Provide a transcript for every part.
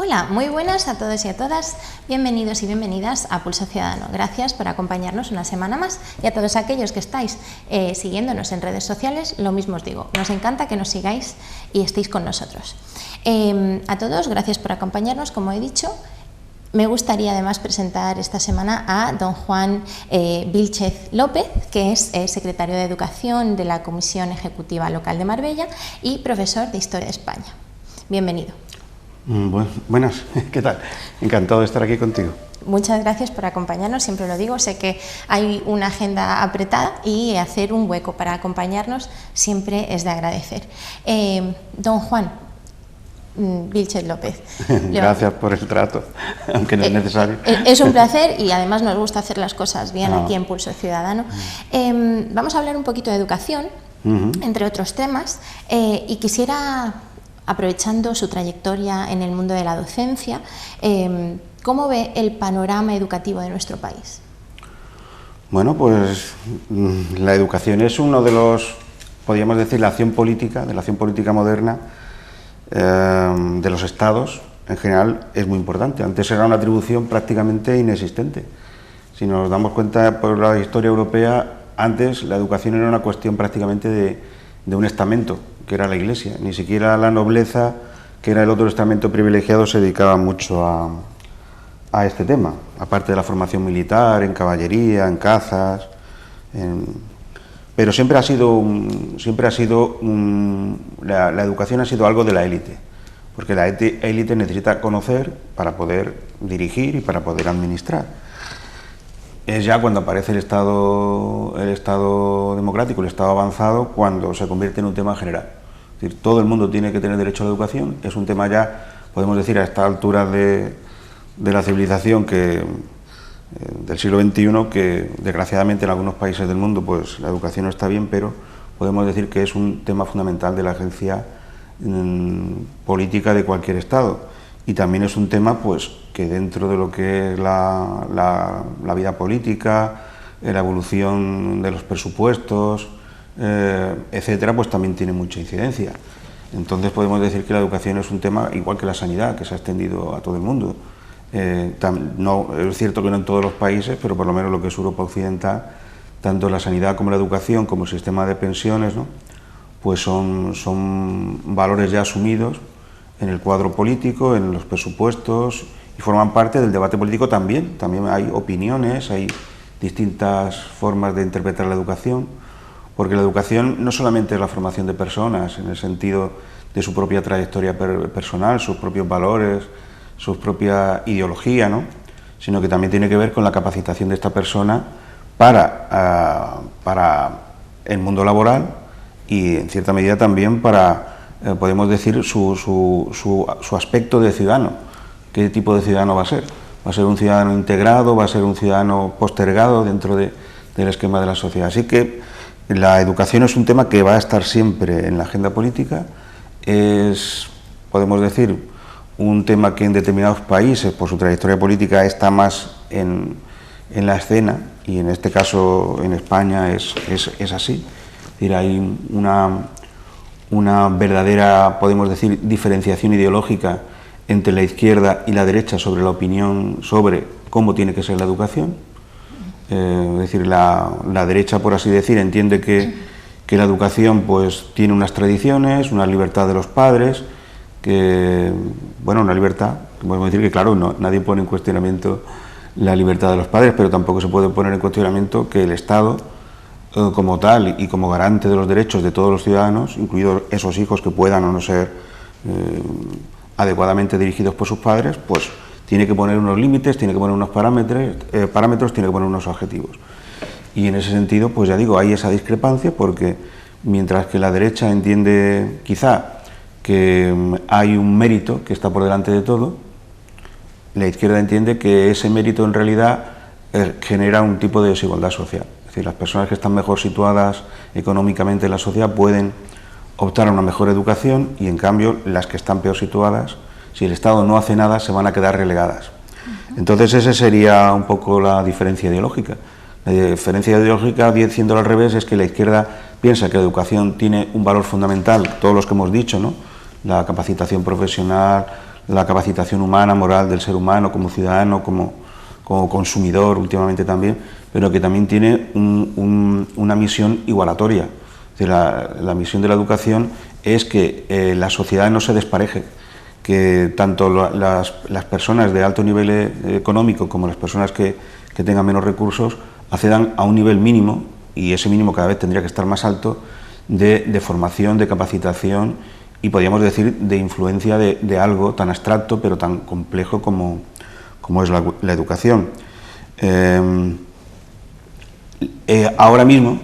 Hola, muy buenas a todos y a todas. Bienvenidos y bienvenidas a Pulso Ciudadano. Gracias por acompañarnos una semana más y a todos aquellos que estáis siguiéndonos en redes sociales, lo mismo os digo. Nos encanta que nos sigáis y estéis con nosotros. A todos, gracias por acompañarnos, como he dicho. Me gustaría además presentar esta semana a don Juan Vílchez López, que es secretario de Educación de la Comisión Ejecutiva Local de Marbella y profesor de Historia de España. Bienvenido. Buenas, ¿qué tal? Encantado de estar aquí contigo. Muchas gracias por acompañarnos, siempre lo digo, sé que hay una agenda apretada y hacer un hueco para acompañarnos siempre es de agradecer. Don Juan Vílchez López. Gracias por el trato, aunque no es necesario. Es un placer y además nos gusta hacer las cosas bien aquí en Pulso Ciudadano. Vamos a hablar un poquito de educación, entre otros temas, y quisiera, aprovechando su trayectoria en el mundo de la docencia, ¿cómo ve el panorama educativo de nuestro país? Bueno, pues la educación es uno de los, podríamos decir, de la acción política moderna, de los estados, en general, es muy importante. Antes era una atribución prácticamente inexistente. Si nos damos cuenta por la historia europea, antes la educación era una cuestión prácticamente de un estamento, que era la Iglesia. Ni siquiera la nobleza, que era el otro estamento privilegiado, se dedicaba mucho a este tema, aparte de la formación militar, en caballería, en cazas, pero siempre ha sido la educación ha sido algo de la élite, porque la élite necesita conocer para poder dirigir y para poder administrar. Es ya cuando aparece el Estado democrático, el Estado avanzado, cuando se convierte en un tema general. Es decir, todo el mundo tiene que tener derecho a la educación, es un tema ya, podemos decir, a esta altura de la civilización del siglo XXI, que desgraciadamente en algunos países del mundo pues la educación no está bien, pero podemos decir que es un tema fundamental de la agencia política de cualquier Estado. Y también es un tema pues que dentro de lo que es la vida política, la evolución de los presupuestos, etcétera, pues también tiene mucha incidencia. Entonces podemos decir que la educación es un tema igual que la sanidad, que se ha extendido a todo el mundo. No, es cierto que no en todos los países, pero por lo menos lo que es Europa Occidental, tanto la sanidad como la educación, como el sistema de pensiones, ¿no?, pues son valores ya asumidos en el cuadro político, en los presupuestos, y forman parte del debate político también. También hay opiniones, hay distintas formas de interpretar la educación, porque la educación no solamente es la formación de personas, en el sentido de su propia trayectoria personal, sus propios valores, su propia ideología, ¿no?, sino que también tiene que ver con la capacitación de esta persona para el mundo laboral y, en cierta medida, también para, podemos decir, su aspecto de ciudadano. ¿Qué tipo de ciudadano va a ser? ¿Va a ser un ciudadano integrado? ¿Va a ser un ciudadano postergado dentro del esquema de la sociedad? Así que la educación es un tema que va a estar siempre en la agenda política. Es, podemos decir, un tema que en determinados países, por su trayectoria política, está más en la escena, y en este caso en España es así. Es decir, hay una verdadera, podemos decir, diferenciación ideológica entre la izquierda y la derecha sobre la opinión sobre cómo tiene que ser la educación. Es decir, la derecha, por así decir, entiende que la educación pues tiene unas tradiciones, una libertad de los padres, que, bueno, una libertad, podemos decir que, claro, nadie pone en cuestionamiento la libertad de los padres, pero tampoco se puede poner en cuestionamiento que el Estado, como tal y como garante de los derechos de todos los ciudadanos, incluidos esos hijos que puedan o no ser adecuadamente dirigidos por sus padres, pues tiene que poner unos límites, tiene que poner unos parámetros, tiene que poner unos objetivos. Y en ese sentido, pues ya digo, hay esa discrepancia, porque mientras que la derecha entiende quizá que hay un mérito que está por delante de todo, la izquierda entiende que ese mérito en realidad genera un tipo de desigualdad social. Es decir, las personas que están mejor situadas económicamente en la sociedad pueden optar a una mejor educación, y en cambio las que están peor situadas, si el Estado no hace nada, se van a quedar relegadas. Entonces esa sería un poco la diferencia ideológica. La diferencia ideológica, diciéndolo al revés, es que la izquierda piensa que la educación tiene un valor fundamental, todos los que hemos dicho, ¿no?, la capacitación profesional, la capacitación humana, moral del ser humano como ciudadano, como consumidor últimamente también, pero que también tiene una misión igualatoria. Es decir, la misión de la educación es que la sociedad no se despareje, que tanto las personas de alto nivel económico como las personas que tengan menos recursos accedan a un nivel mínimo, y ese mínimo cada vez tendría que estar más alto, de formación, de capacitación y, podríamos decir, de influencia de algo tan abstracto pero tan complejo como es la educación. Ahora mismo,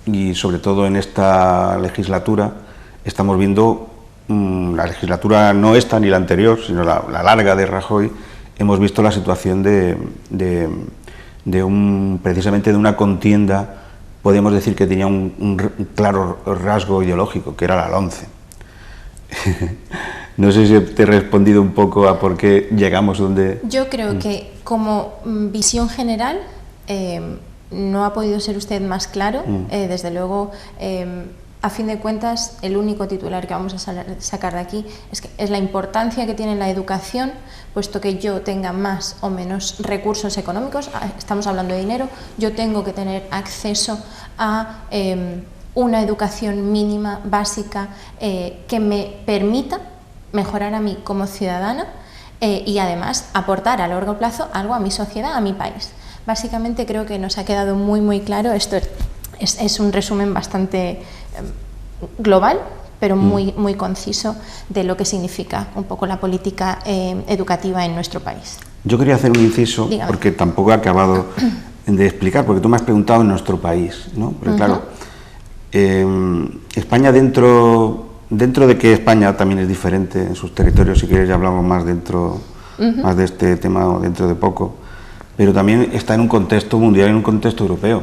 y sobre todo en esta legislatura, estamos viendo, la legislatura no esta ni la anterior, sino la larga de Rajoy, hemos visto la situación precisamente de una contienda, podríamos decir que tenía un claro rasgo ideológico, que era la LOMCE. No sé si te he respondido un poco a por qué llegamos donde... Yo creo que como visión general no ha podido ser usted más claro. Desde luego, a fin de cuentas, el único titular que vamos a sacar de aquí es la importancia que tiene la educación, puesto que yo tenga más o menos recursos económicos, estamos hablando de dinero, yo tengo que tener acceso a una educación mínima, básica, que me permita mejorar a mí como ciudadana y además aportar a largo plazo algo a mi sociedad, a mi país. Básicamente creo que nos ha quedado muy claro. Esto es un resumen bastante global, pero muy conciso de lo que significa un poco la política educativa en nuestro país. Yo quería hacer un inciso, Dígame. Porque tampoco he acabado de explicar, porque tú me has preguntado en nuestro país, ¿no? Porque claro, España dentro de que España también es diferente en sus territorios, si quieres ya hablamos más más de este tema dentro de poco, pero también está en un contexto mundial, en un contexto europeo,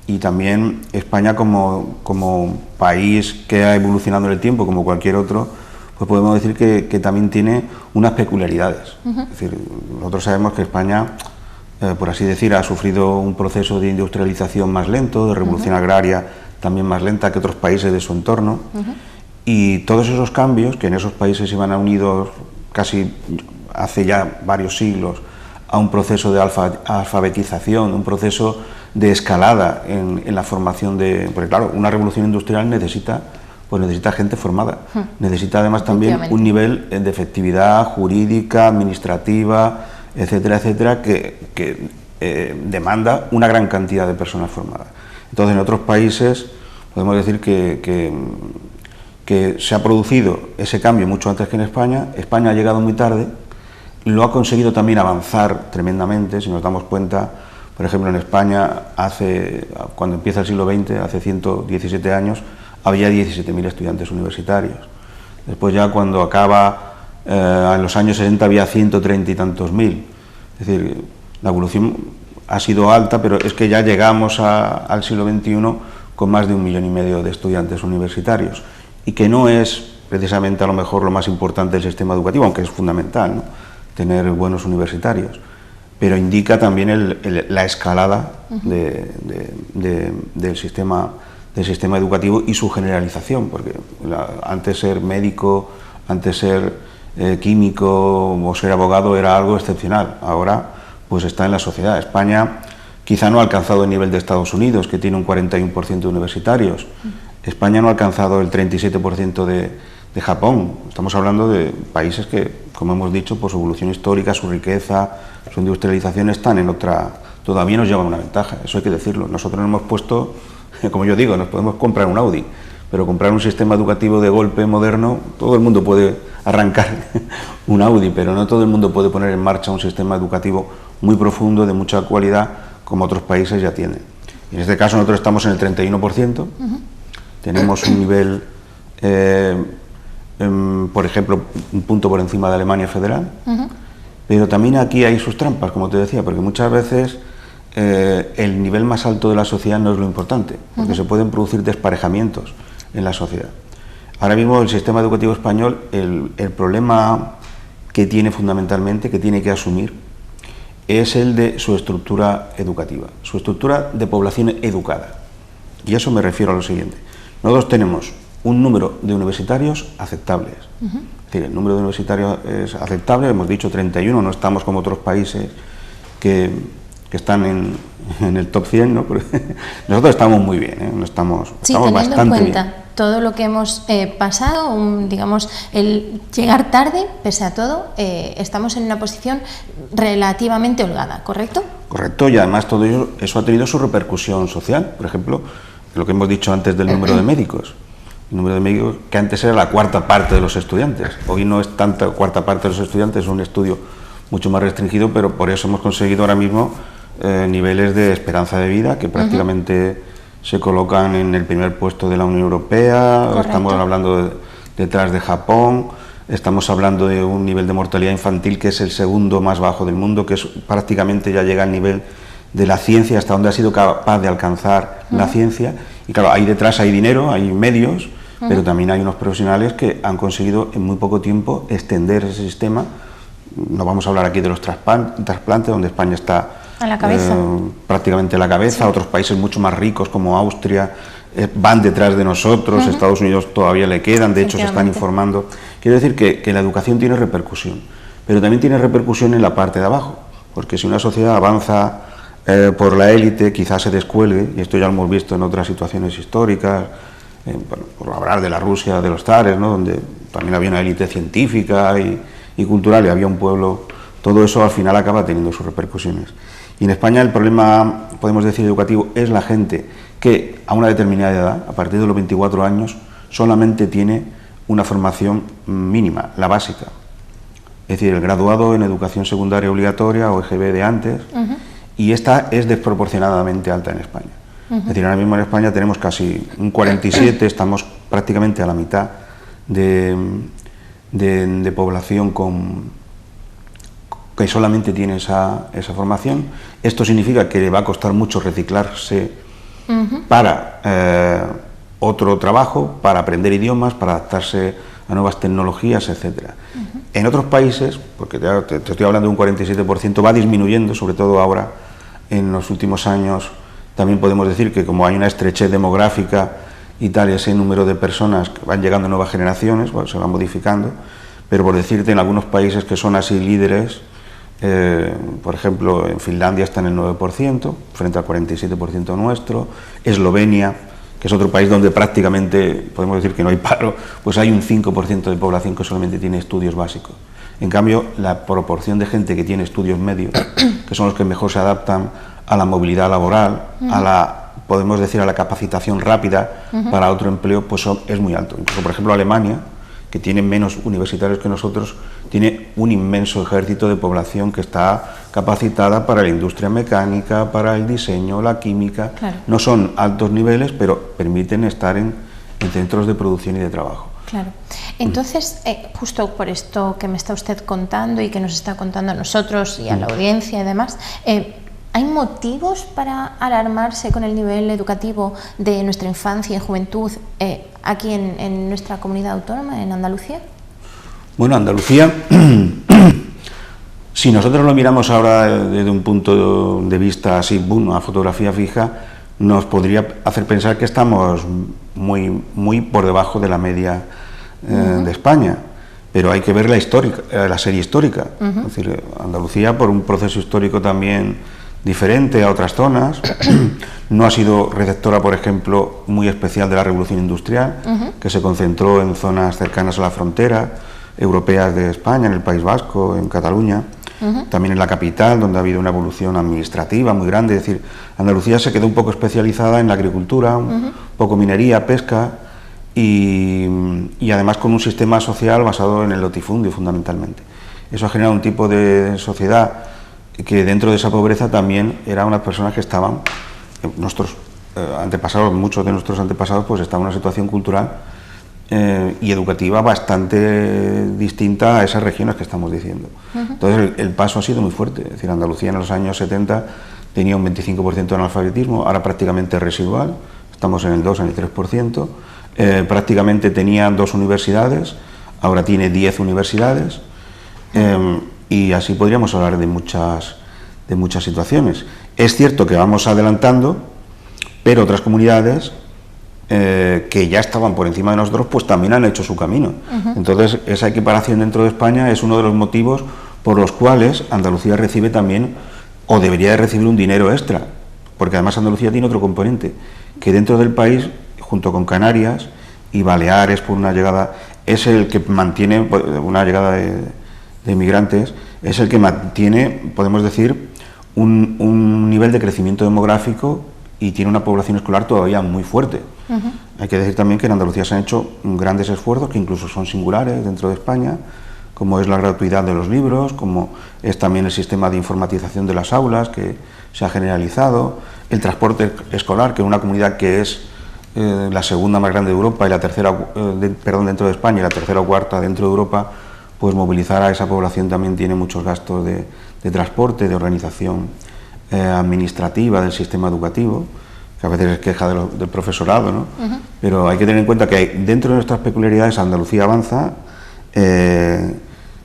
y también España como país que ha evolucionado en el tiempo, como cualquier otro, pues podemos decir que también tiene unas peculiaridades. Es decir, nosotros sabemos que España, por así decir, ha sufrido un proceso de industrialización más lento, de revolución agraria también más lenta que otros países de su entorno, y todos esos cambios que en esos países iban unidos casi hace ya varios siglos a un proceso de alfabetización, un proceso de escalada en la formación porque claro, una revolución industrial necesita gente formada, necesita además también un nivel de efectividad jurídica, administrativa, etcétera, etcétera, que demanda una gran cantidad de personas formadas. Entonces, en otros países podemos decir que se ha producido ese cambio mucho antes que en España. España ha llegado muy tarde, lo ha conseguido también avanzar tremendamente. Si nos damos cuenta, por ejemplo, en España, cuando empieza el siglo XX, hace 117 años, había 17.000 estudiantes universitarios. Después ya cuando acaba, en los años 60 había 130 y tantos mil. Es decir, la evolución ha sido alta, pero es que ya llegamos al siglo XXI con más de 1,5 millones de estudiantes universitarios, y que no es precisamente a lo mejor lo más importante del sistema educativo, aunque es fundamental, ¿no?, tener buenos universitarios, pero indica también la escalada del sistema educativo y su generalización, porque antes ser médico, antes ser químico o ser abogado era algo excepcional. Ahora pues está en la sociedad. España quizá no ha alcanzado el nivel de Estados Unidos, que tiene un 41% de universitarios. España no ha alcanzado el 37% de Japón. Estamos hablando de países que, como hemos dicho, por su evolución histórica, su riqueza, su industrialización, están en otra... Todavía nos llevan una ventaja, eso hay que decirlo. Nosotros nos hemos puesto, como yo digo, nos podemos comprar un Audi, pero comprar un sistema educativo de golpe moderno, todo el mundo puede arrancar un Audi, pero no todo el mundo puede poner en marcha un sistema educativo muy profundo, de mucha cualidad, como otros países ya tienen. Y en este caso nosotros estamos en el 31%, tenemos un nivel, por ejemplo, un punto por encima de Alemania federal, pero también aquí hay sus trampas, como te decía, porque muchas veces el nivel más alto de la sociedad no es lo importante, porque se pueden producir desparejamientos en la sociedad. Ahora mismo el sistema educativo español, el problema que tiene fundamentalmente, que tiene que asumir, es el de su estructura educativa, su estructura de población educada. Y a eso me refiero a lo siguiente. Nosotros tenemos un número de universitarios aceptables. Es decir, el número de universitarios es aceptable, hemos dicho 31, no estamos como otros países que están en el top 100, ¿no? Nosotros estamos muy bien, ¿eh? Estamos bastante en cuenta bien. Todo lo que hemos pasado, digamos, el llegar tarde, pese a todo, estamos en una posición relativamente holgada, ¿correcto? Correcto, y además todo eso ha tenido su repercusión social. Por ejemplo, lo que hemos dicho antes del número de médicos. El número de médicos que antes era la cuarta parte de los estudiantes. Hoy no es tanta cuarta parte de los estudiantes, es un estudio mucho más restringido, pero por eso hemos conseguido ahora mismo niveles de esperanza de vida que prácticamente se colocan en el primer puesto de la Unión Europea. Correcto. Estamos hablando detrás de Japón, estamos hablando de un nivel de mortalidad infantil que es el segundo más bajo del mundo, que es, prácticamente ya llega al nivel de la ciencia, hasta donde ha sido capaz de alcanzar la ciencia. Y claro, ahí detrás hay dinero, hay medios, pero también hay unos profesionales que han conseguido en muy poco tiempo extender ese sistema. No vamos a hablar aquí de los trasplantes, donde España está a la cabeza. Prácticamente a la cabeza. Otros países mucho más ricos como Austria van detrás de nosotros, Estados Unidos todavía le quedan, de hecho se están informando. Quiero decir que la educación tiene repercusión, pero también tiene repercusión en la parte de abajo, porque si una sociedad avanza por la élite, quizás se descuelgue, y esto ya lo hemos visto en otras situaciones históricas, bueno, por hablar de la Rusia de los zares, ¿no? Donde también había una élite científica y cultural, y había un pueblo. Todo eso al final acaba teniendo sus repercusiones. Y en España el problema, podemos decir, educativo, es la gente que a una determinada edad, a partir de los 24 años, solamente tiene una formación mínima, la básica. Es decir, el graduado en educación secundaria obligatoria o EGB de antes, y esta es desproporcionadamente alta en España. Es decir, ahora mismo en España tenemos casi un 47, estamos prácticamente a la mitad de población que solamente tiene esa formación. Esto significa que le va a costar mucho reciclarse para otro trabajo, para aprender idiomas, para adaptarse a nuevas tecnologías, etcétera. En otros países, porque te estoy hablando de un 47%, va disminuyendo, sobre todo ahora en los últimos años. También podemos decir que como hay una estrechez demográfica y tal, ese número de personas que van llegando nuevas generaciones, bueno, se va modificando, pero por decirte, en algunos países que son así líderes, por ejemplo, en Finlandia está en el 9%, frente al 47% nuestro. Eslovenia, que es otro país donde prácticamente podemos decir que no hay paro, pues hay un 5% de población que solamente tiene estudios básicos. En cambio, la proporción de gente que tiene estudios medios, que son los que mejor se adaptan a la movilidad laboral, a la, podemos decir, a la capacitación rápida para otro empleo, pues es muy alto. Incluso, por ejemplo, Alemania, que tiene menos universitarios que nosotros, tiene un inmenso ejército de población que está capacitada para la industria mecánica, para el diseño, la química. Claro. No son altos niveles, pero permiten estar en centros de producción y de trabajo. Claro. Entonces, justo por esto que me está usted contando y que nos está contando a nosotros y a la audiencia y demás, ¿hay motivos para alarmarse con el nivel educativo de nuestra infancia y juventud aquí en nuestra comunidad autónoma, en Andalucía? Bueno, Andalucía, si nosotros lo miramos ahora desde un punto de vista así, una fotografía fija, nos podría hacer pensar que estamos muy por debajo de la media de España, pero hay que ver la serie histórica. Es decir, Andalucía, por un proceso histórico también diferente a otras zonas, no ha sido receptora, por ejemplo, muy especial de la revolución industrial, que se concentró en zonas cercanas a la frontera europeas de España, en el País Vasco, en Cataluña, también en la capital, donde ha habido una evolución administrativa muy grande. Es decir, Andalucía se quedó un poco especializada en la agricultura, un poco minería, pesca, y además con un sistema social basado en el latifundio fundamentalmente. Eso ha generado un tipo de sociedad que dentro de esa pobreza también eran unas personas que estaban, nuestros antepasados, muchos de nuestros antepasados, pues estaban en una situación cultural y educativa bastante distinta a esas regiones que estamos diciendo. Entonces el paso ha sido muy fuerte. Es decir, Andalucía en los años 70 tenía un 25% de analfabetismo, ahora prácticamente residual, estamos en el 2, en el 3%. Prácticamente tenía 2 universidades, ahora tiene 10 universidades. Y así podríamos hablar de muchas situaciones. Es cierto que vamos adelantando, pero otras comunidades que ya estaban por encima de nosotros, pues también han hecho su camino. Entonces, esa equiparación dentro de España es uno de los motivos por los cuales Andalucía recibe también, o debería de recibir, un dinero extra, porque además Andalucía tiene otro componente, que dentro del país, junto con Canarias y Baleares, por una llegada, es el que mantiene, una llegada de inmigrantes, es el que mantiene, podemos decir, un nivel de crecimiento demográfico y tiene una población escolar todavía muy fuerte. Hay que decir también que en Andalucía se han hecho grandes esfuerzos, que incluso son singulares dentro de España, como es la gratuidad de los libros, como es también el sistema de informatización de las aulas, que se ha generalizado, el transporte escolar, que es una comunidad que es la segunda más grande de Europa y la tercera, dentro de España, y la tercera o cuarta dentro de Europa, pues movilizar a esa población también tiene muchos gastos de transporte, de organización administrativa del sistema educativo, que a veces es queja del profesorado, ¿no? Pero hay que tener en cuenta que dentro de nuestras peculiaridades Andalucía avanza.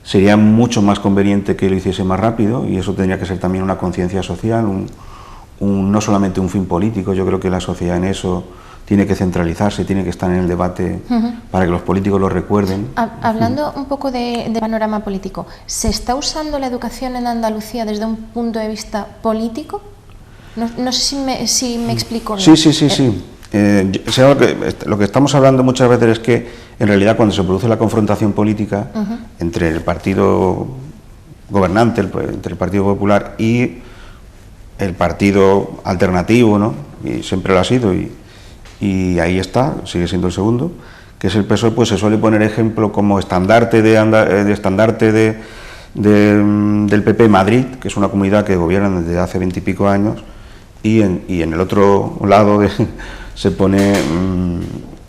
Sería mucho más conveniente que lo hiciese más rápido, y eso tendría que ser también una conciencia social, no solamente un fin político. Yo creo que la sociedad en eso tiene que centralizarse, tiene que estar en el debate para que los políticos lo recuerden. Hablando un poco de panorama político, ¿se está usando la educación en Andalucía desde un punto de vista político? No sé si me explico. Sí. Lo que estamos hablando muchas veces es que, en realidad, cuando se produce la confrontación política entre el partido gobernante, entre el Partido Popular y el partido alternativo, ¿no? Y siempre lo ha sido, y ahí está, sigue siendo el segundo, que es el PSOE, pues se suele poner ejemplo como estandarte del PP Madrid, que es una comunidad que gobierna desde hace 20 y pico años, y en el otro lado se pone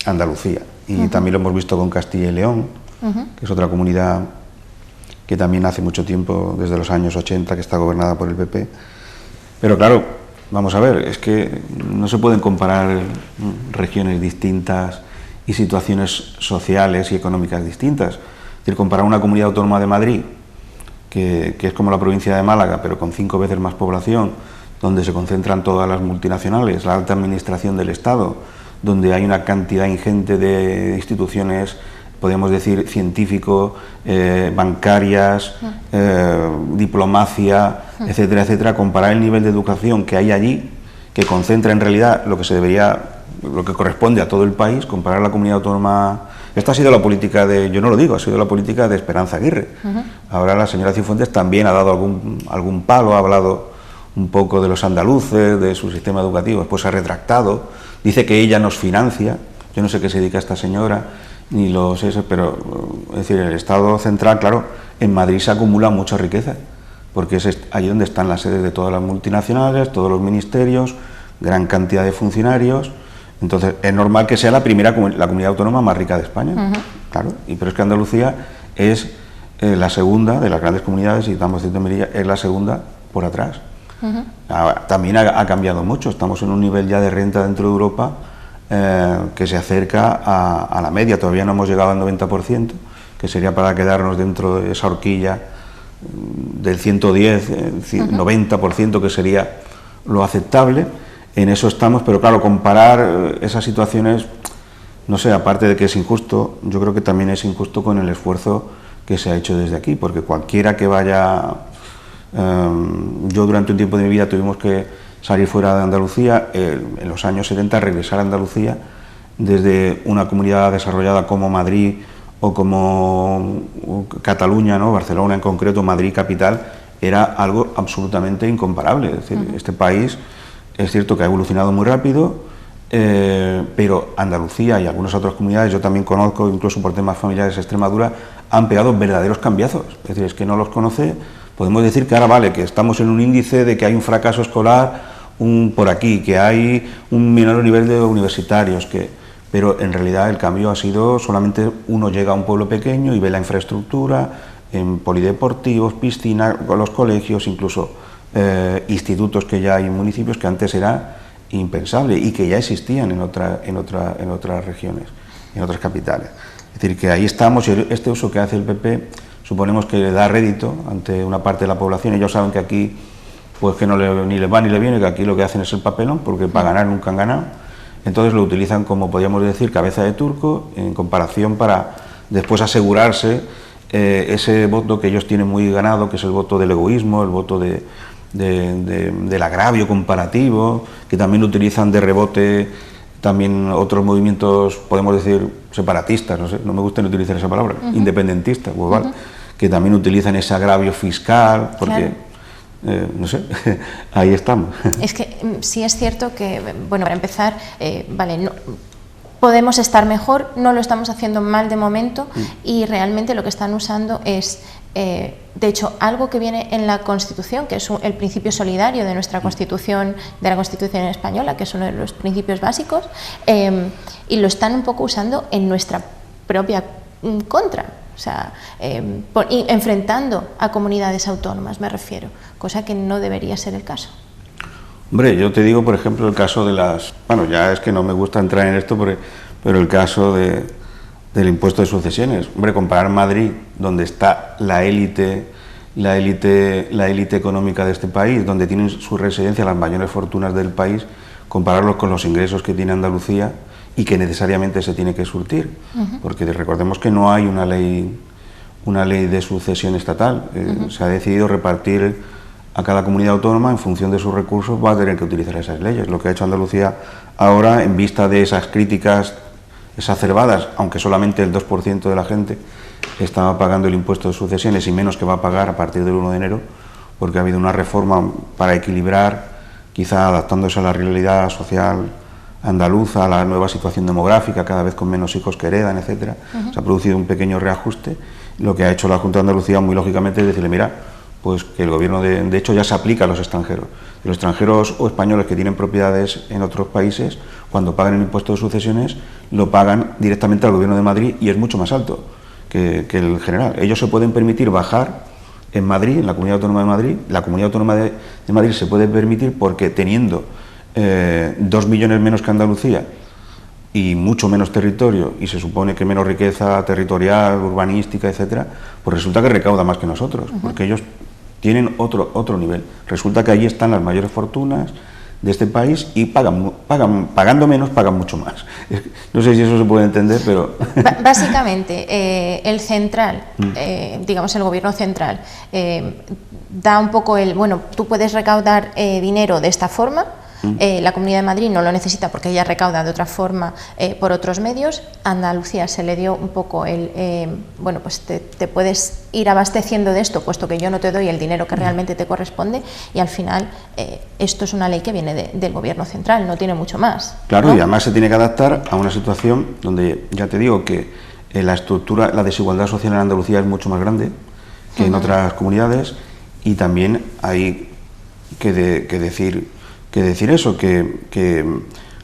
Andalucía. Y también lo hemos visto con Castilla y León, que es otra comunidad que también hace mucho tiempo, desde los años 80, que está gobernada por el PP. Pero claro, vamos a ver, es que no se pueden comparar regiones distintas y situaciones sociales y económicas distintas. Es decir, comparar una comunidad autónoma de Madrid, que es como la provincia de Málaga, pero con 5 veces más población, donde se concentran todas las multinacionales, la alta administración del Estado, donde hay una cantidad ingente de instituciones, podríamos decir, científicos, bancarias, diplomacia, etcétera, etcétera. Comparar el nivel de educación que hay allí, que concentra en realidad lo que corresponde a todo el país, comparar la comunidad autónoma. Esta ha sido la política yo no lo digo, ha sido la política de Esperanza Aguirre. Ahora la señora Cifuentes también ha dado algún palo, ha hablado un poco de los andaluces, de su sistema educativo, después se ha retractado, dice que ella nos financia. Yo no sé qué se dedica esta señora, ni lo sé, pero es decir, el Estado central, claro, en Madrid se acumula mucha riqueza, porque es allí donde están las sedes de todas las multinacionales, todos los ministerios, gran cantidad de funcionarios. Entonces es normal que sea la comunidad autónoma más rica de España, claro, pero es que Andalucía es la segunda de las grandes comunidades, y estamos diciendo Melilla, es la segunda por atrás. También ha cambiado mucho, estamos en un nivel ya de renta dentro de Europa que se acerca a la media. Todavía no hemos llegado al 90%, que sería para quedarnos dentro de esa horquilla del 110, 90%, que sería lo aceptable. En eso estamos, pero claro, comparar esas situaciones, no sé, aparte de que es injusto, yo creo que también es injusto con el esfuerzo que se ha hecho desde aquí, porque cualquiera que vaya... yo durante un tiempo de mi vida tuvimos que salir fuera de Andalucía, en los años 70 regresar a Andalucía desde una comunidad desarrollada como Madrid o como Cataluña, ¿no? Barcelona en concreto, Madrid capital, era algo absolutamente incomparable. Es decir, este país es cierto que ha evolucionado muy rápido, pero Andalucía y algunas otras comunidades, yo también conozco, incluso por temas familiares, Extremadura, han pegado verdaderos cambiazos. Es decir, es que no los conoce. Podemos decir que ahora vale, que estamos en un índice de que hay un fracaso escolar por aquí, que hay un menor nivel de universitarios, pero en realidad el cambio ha sido solamente uno llega a un pueblo pequeño y ve la infraestructura, en polideportivos, piscinas, los colegios, incluso institutos que ya hay en municipios, que antes era impensable y que ya existían en otras regiones, en otras capitales. Es decir, que ahí estamos, y este uso que hace el PP suponemos que le da rédito ante una parte de la población. Ellos saben que aquí, pues que ni les va ni les viene, que aquí lo que hacen es el papelón, porque para ganar nunca han ganado. entonces lo utilizan como, podríamos decir, cabeza de turco, en comparación para después asegurarse ese voto que ellos tienen muy ganado, que es el voto del egoísmo, el voto del agravio comparativo, que también utilizan de rebote también otros movimientos, podemos decir, separatistas, no sé, no me gusta utilizar esa palabra, independentistas, pues vale, que también utilizan ese agravio fiscal, porque, no sé, ahí estamos. Es que sí es cierto que, bueno, para empezar, vale, no, podemos estar mejor, no lo estamos haciendo mal de momento y realmente lo que están usando es, de hecho, algo que viene en la Constitución, que es el principio solidario de nuestra Constitución, de la Constitución española, que es uno de los principios básicos, y lo están un poco usando en nuestra propia contra, o sea, enfrentando a comunidades autónomas, me refiero, cosa que no debería ser el caso. Hombre, yo te digo, por ejemplo, el caso de las... Bueno, ya es que no me gusta entrar en esto, pero el caso del impuesto de sucesiones. Hombre, comparar Madrid, donde está la élite económica de este país, donde tienen su residencia las mayores fortunas del país, compararlos con los ingresos que tiene Andalucía y que necesariamente se tiene que surtir. Porque recordemos que no hay una ley de sucesión estatal. Se ha decidido repartir a cada comunidad autónoma, en función de sus recursos, va a tener que utilizar esas leyes. Lo que ha hecho Andalucía ahora, en vista de esas críticas exacerbadas, aunque solamente el 2% de la gente estaba pagando el impuesto de sucesiones y menos que va a pagar a partir del 1 de enero, porque ha habido una reforma para equilibrar, quizá adaptándose a la realidad social andaluza, a la nueva situación demográfica, cada vez con menos hijos que heredan, etcétera. Se ha producido un pequeño reajuste. Lo que ha hecho la Junta de Andalucía, muy lógicamente, es decirle, mira, pues que el gobierno de hecho ya se aplica a los extranjeros. Los extranjeros o españoles que tienen propiedades en otros países, cuando pagan el impuesto de sucesiones, lo pagan directamente al gobierno de Madrid y es mucho más alto que el general. Ellos se pueden permitir bajar en Madrid, en la Comunidad Autónoma de Madrid. La Comunidad Autónoma de Madrid se puede permitir porque teniendo 2 millones menos que Andalucía y mucho menos territorio, y se supone que menos riqueza territorial, urbanística, etcétera, pues resulta que recauda más que nosotros, porque ellos tienen otro nivel. Resulta que allí están las mayores fortunas de este país y pagando menos, pagan mucho más. No sé si eso se puede entender, pero... Básicamente, el central, digamos el gobierno central, da un poco bueno, tú puedes recaudar dinero de esta forma. La Comunidad de Madrid no lo necesita porque ella recauda de otra forma por otros medios. A Andalucía se le dio un poco bueno, pues te puedes ir abasteciendo de esto, puesto que yo no te doy el dinero que realmente te corresponde, y al final esto es una ley que viene del gobierno central, no tiene mucho más. Claro, ¿no? Y además se tiene que adaptar a una situación donde, ya te digo, que la estructura, la desigualdad social en Andalucía es mucho más grande que en otras comunidades, y también hay que decir eso, que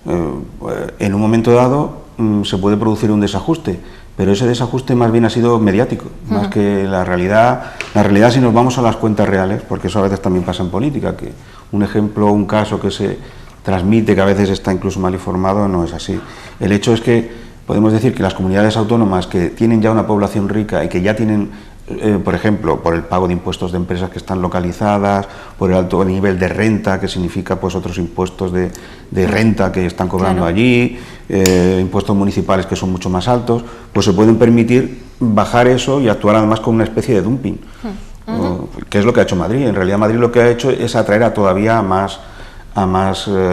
en un momento dado se puede producir un desajuste, pero ese desajuste más bien ha sido mediático, más que la realidad. La realidad, si nos vamos a las cuentas reales, porque eso a veces también pasa en política, que un ejemplo, un caso que se transmite, que a veces está incluso mal informado, no es así. El hecho es que podemos decir que las comunidades autónomas que tienen ya una población rica y que ya tienen, por ejemplo, por el pago de impuestos de empresas que están localizadas, por el alto nivel de renta, que significa pues otros impuestos de renta que están cobrando allí, impuestos municipales que son mucho más altos, pues se pueden permitir bajar eso y actuar además con una especie de dumping, que es lo que ha hecho Madrid. En realidad Madrid lo que ha hecho es atraer a todavía más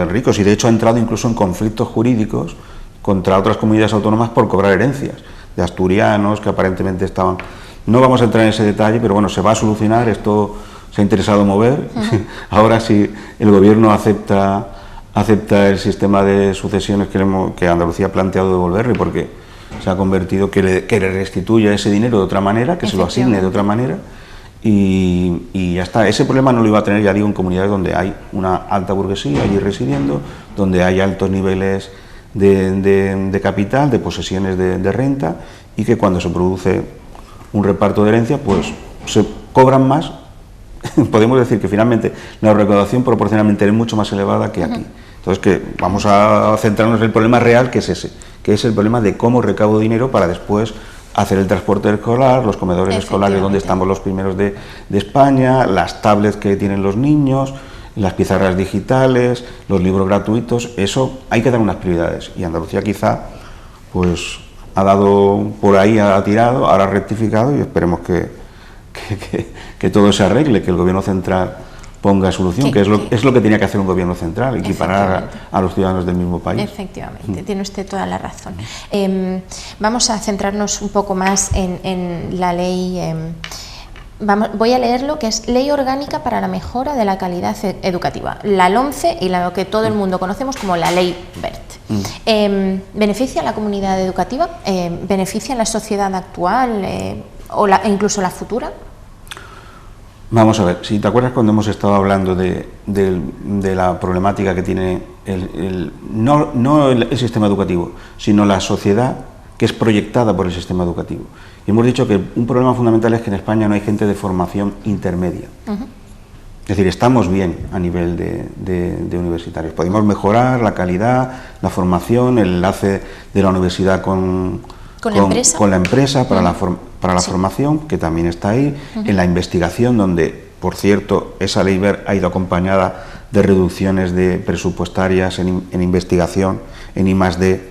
ricos, y de hecho ha entrado incluso en conflictos jurídicos contra otras comunidades autónomas por cobrar herencias de asturianos que aparentemente estaban... No vamos a entrar en ese detalle, pero bueno, se va a solucionar. Esto se ha interesado mover. Ahora sí el gobierno acepta el sistema de sucesiones que Andalucía ha planteado devolverle, porque se ha convertido que le restituya ese dinero de otra manera, que se lo asigne de otra manera, y ya está. Ese problema no lo iba a tener, ya digo, en comunidades donde hay una alta burguesía allí residiendo, donde hay altos niveles de capital, de posesiones de renta, y que cuando se produce un reparto de herencia, pues se cobran más. Podemos decir que finalmente la recaudación proporcionalmente es mucho más elevada que aquí. Entonces, que vamos a centrarnos en el problema real, que es ese, que es el problema de cómo recaudo dinero para después hacer el transporte escolar, los comedores escolares donde estamos los primeros de España, las tablets que tienen los niños, las pizarras digitales, los libros gratuitos, eso hay que dar unas prioridades. Y Andalucía quizá pues ha dado por ahí, ha tirado, ahora ha rectificado y esperemos que todo se arregle, que el gobierno central ponga solución, Sí, que sí. es lo que tenía que hacer un gobierno central, equiparar a los ciudadanos del mismo país. Efectivamente, tiene usted toda la razón. Vamos a centrarnos un poco más en la ley. Voy a leerlo, que es Ley Orgánica para la Mejora de la Calidad Educativa, la LOMCE, y lo que todo el mundo conocemos como la Ley WERT. ¿Beneficia a la comunidad educativa? ¿Beneficia a la sociedad actual incluso la futura? Vamos a ver, si te acuerdas cuando hemos estado hablando de la problemática que tiene no el sistema educativo, sino la sociedad que es proyectada por el sistema educativo. Y hemos dicho que un problema fundamental es que en España no hay gente de formación intermedia. Es decir, estamos bien a nivel de universitarios. Podemos mejorar la calidad, la formación, el enlace de la universidad con la empresa para la formación, que también está ahí, en la investigación, donde, por cierto, esa ley WERT ha ido acompañada de reducciones presupuestarias en investigación, en I+D,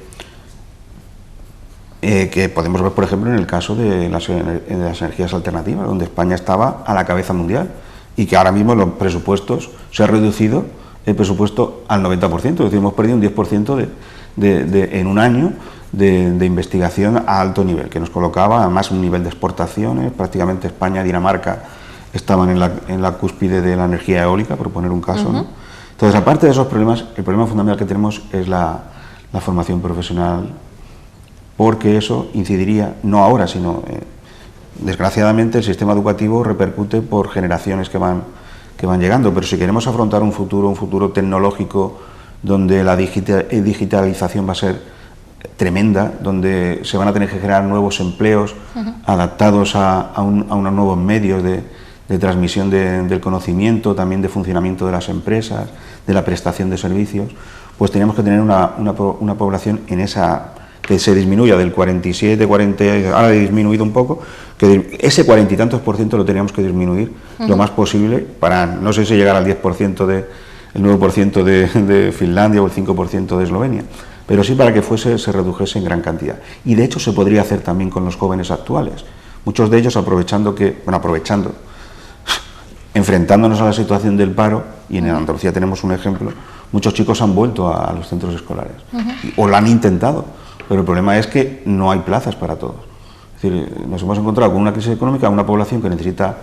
que podemos ver, por ejemplo, en el caso de las energías alternativas, donde España estaba a la cabeza mundial y que ahora mismo los presupuestos se ha reducido el presupuesto al 90%, es decir, hemos perdido un 10% en un año de investigación a alto nivel, que nos colocaba además un nivel de exportaciones. Prácticamente España y Dinamarca estaban en la cúspide de la energía eólica, por poner un caso, ¿no? Entonces, aparte de esos problemas, el problema fundamental que tenemos es la formación profesional, porque eso incidiría, no ahora, sino desgraciadamente el sistema educativo repercute por generaciones que van llegando, pero si queremos afrontar un futuro tecnológico donde la digitalización va a ser tremenda, donde se van a tener que crear nuevos empleos adaptados a unos nuevos medios de transmisión del conocimiento, también de funcionamiento de las empresas, de la prestación de servicios, pues tenemos que tener una población en esa que se disminuya del 47, 40, ahora ha disminuido un poco, que ese 40 y tantos % lo teníamos que disminuir lo más posible para, no sé si llegar al 10% el 9% de Finlandia o el 5% de Eslovenia, pero sí para que se redujese en gran cantidad. Y de hecho se podría hacer también con los jóvenes actuales, muchos de ellos enfrentándonos a la situación del paro, y en Andalucía tenemos un ejemplo, muchos chicos han vuelto a los centros escolares, o lo han intentado, pero el problema es que no hay plazas para todos. Es decir, nos hemos encontrado con una crisis económica, una población que necesita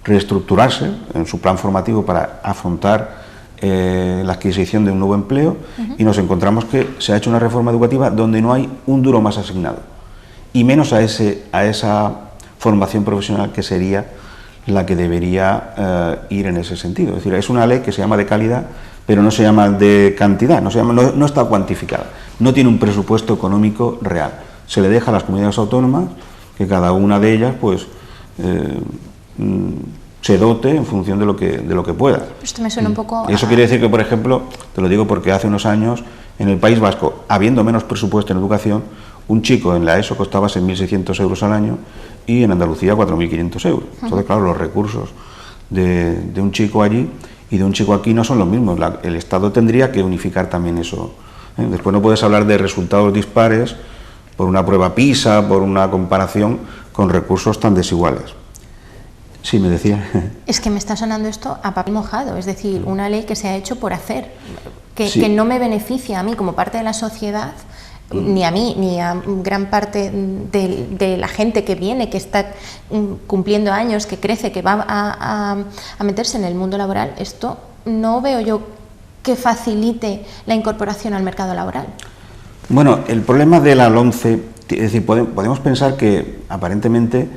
reestructurarse en su plan formativo para afrontar la adquisición de un nuevo empleo, y nos encontramos que se ha hecho una reforma educativa donde no hay un duro más asignado, y menos a esa formación profesional que sería la que debería ir en ese sentido. Es decir, es una ley que se llama de calidad, pero no se llama de cantidad, no está cuantificada, no tiene un presupuesto económico real. Se le deja a las comunidades autónomas que cada una de ellas pues se dote en función de lo que pueda. Esto me suena un poco... Eso quiere decir que, por ejemplo, te lo digo porque hace unos años en el País Vasco, habiendo menos presupuesto en educación, un chico en la ESO costaba 6.600 euros al año y en Andalucía 4.500 euros. Entonces, claro, los recursos de un chico allí y de un chico aquí no son los mismos. El Estado tendría que unificar también eso. Después no puedes hablar de resultados dispares por una prueba PISA, por una comparación con recursos tan desiguales. Sí, me decía. Es que me está sonando esto a papel mojado, es decir, una ley que se ha hecho por hacer, que no me beneficia a mí como parte de la sociedad, ni a mí, ni a gran parte de la gente que viene, que está cumpliendo años, que crece, que va a meterse en el mundo laboral. Esto no veo yo que facilite la incorporación al mercado laboral. Bueno, el problema de la LOMCE, es decir, podemos pensar que aparentemente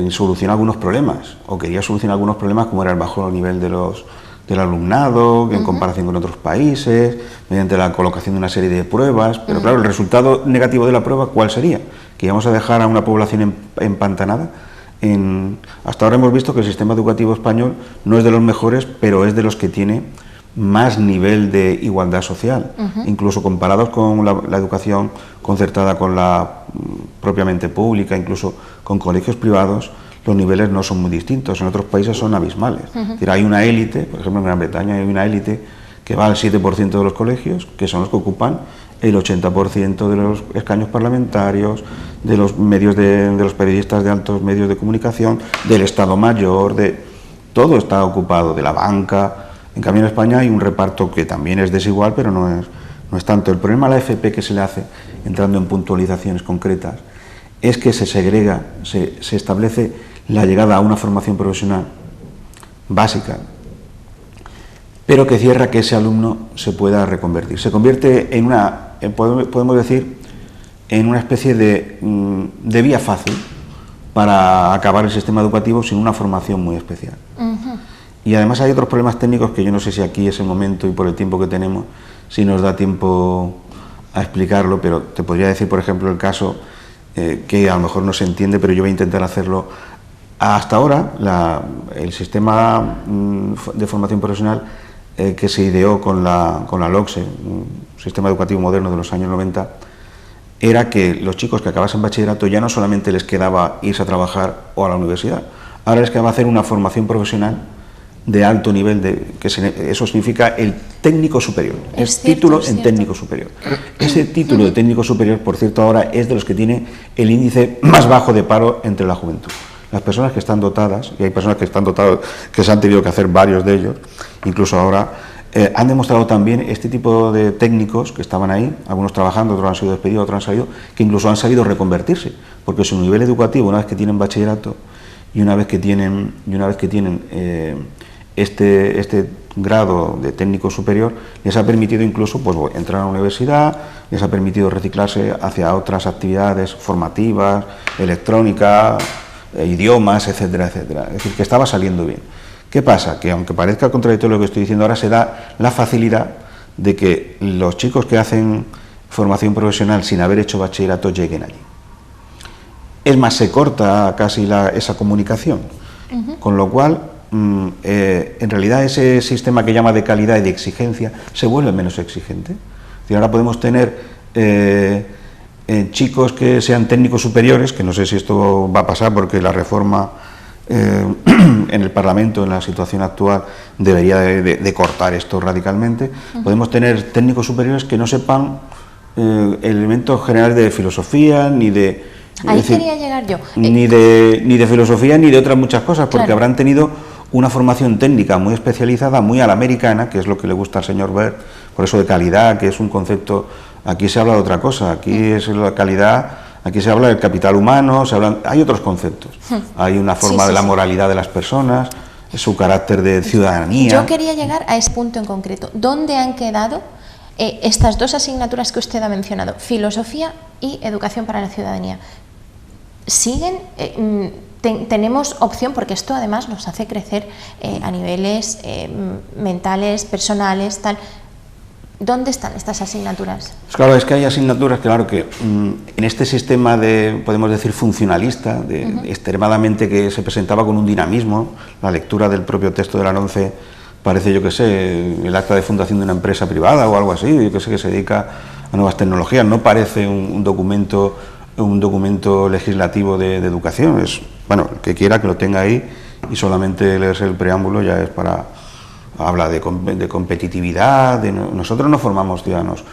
soluciona algunos problemas, o quería solucionar algunos problemas, como era el bajo nivel del alumnado, en comparación con otros países, mediante la colocación de una serie de pruebas, pero claro, el resultado negativo de la prueba, ¿cuál sería? Que íbamos a dejar a una población empantanada. Hasta ahora hemos visto que el sistema educativo español no es de los mejores, pero es de los que tiene más nivel de igualdad social, incluso comparados con la educación concertada con la propiamente pública, incluso con colegios privados, los niveles no son muy distintos, en otros países son abismales. Es decir, hay una élite, por ejemplo en Gran Bretaña hay una élite que va al 7% de los colegios, que son los que ocupan el 80% de los escaños parlamentarios, de los medios de los periodistas de altos medios de comunicación, del Estado Mayor, todo está ocupado, de la banca. En cambio en España hay un reparto que también es desigual, pero no es tanto. El problema a la FP que se le hace, entrando en puntualizaciones concretas, es que se segrega, se establece la llegada a una formación profesional básica, pero que cierra que ese alumno se pueda reconvertir. Se convierte en podemos decir, en una especie de vía fácil para acabar el sistema educativo sin una formación muy especial. Y además hay otros problemas técnicos que yo no sé si aquí es el momento y por el tiempo que tenemos, si nos da tiempo a explicarlo, pero te podría decir, por ejemplo, el caso que a lo mejor no se entiende, pero yo voy a intentar hacerlo. Hasta ahora, el sistema de formación profesional que se ideó con la LOCSE, un sistema educativo moderno de los años 90, era que los chicos que acabasen bachillerato ya no solamente les quedaba irse a trabajar o a la universidad, ahora les quedaba hacer una formación profesional de alto nivel, eso significa el técnico superior, es título en técnico superior. Ese título de técnico superior, por cierto, ahora es de los que tiene el índice más bajo de paro entre la juventud. Las personas que están dotadas, y hay personas que están dotadas que se han tenido que hacer varios de ellos, incluso ahora, han demostrado también este tipo de técnicos que estaban ahí, algunos trabajando, otros han sido despedidos, otros han salido, que incluso han sabido reconvertirse, porque su nivel educativo, una vez que tienen bachillerato y una vez que tienen este grado de técnico superior, les ha permitido incluso pues, entrar a la universidad, les ha permitido reciclarse hacia otras actividades formativas, electrónica, idiomas, etcétera, etcétera. Es decir, que estaba saliendo bien. ¿Qué pasa? Que aunque parezca contradictorio lo que estoy diciendo, ahora se da la facilidad de que los chicos que hacen formación profesional sin haber hecho bachillerato lleguen allí. Es más, se corta casi esa comunicación, con lo cual en realidad ese sistema que llama de calidad y de exigencia se vuelve menos exigente. Es decir, ahora podemos tener chicos que sean técnicos superiores, que no sé si esto va a pasar porque la reforma en el Parlamento, en la situación actual, debería de cortar esto radicalmente. Podemos tener técnicos superiores que no sepan elementos generales de filosofía, ni de... Ahí quería llegar yo. Ni de filosofía ni de otras muchas cosas, porque claro, habrán tenido una formación técnica muy especializada, muy a la americana, que es lo que le gusta al señor Wert, por eso de calidad, que es un concepto. Aquí se habla de otra cosa, aquí es la calidad, aquí se habla del capital humano, hay otros conceptos, hay una forma de la moralidad de las personas, su carácter de ciudadanía. Yo quería llegar a ese punto en concreto, ¿dónde han quedado estas dos asignaturas que usted ha mencionado, filosofía y educación para la ciudadanía? ¿Siguen? Tenemos opción, porque esto además nos hace crecer a niveles mentales, personales, tal. ¿Dónde están estas asignaturas? Pues claro, es que hay asignaturas, claro, que en este sistema podemos decir, funcionalista, extremadamente que se presentaba con un dinamismo, la lectura del propio texto de la LOMCE parece, yo que sé, el acta de fundación de una empresa privada o algo así, yo que sé, que se dedica a nuevas tecnologías, no parece un documento legislativo de educación. Es, bueno, el que quiera que lo tenga ahí y solamente leerse el preámbulo ya es para... Habla de competitividad, nosotros no formamos ciudadanos,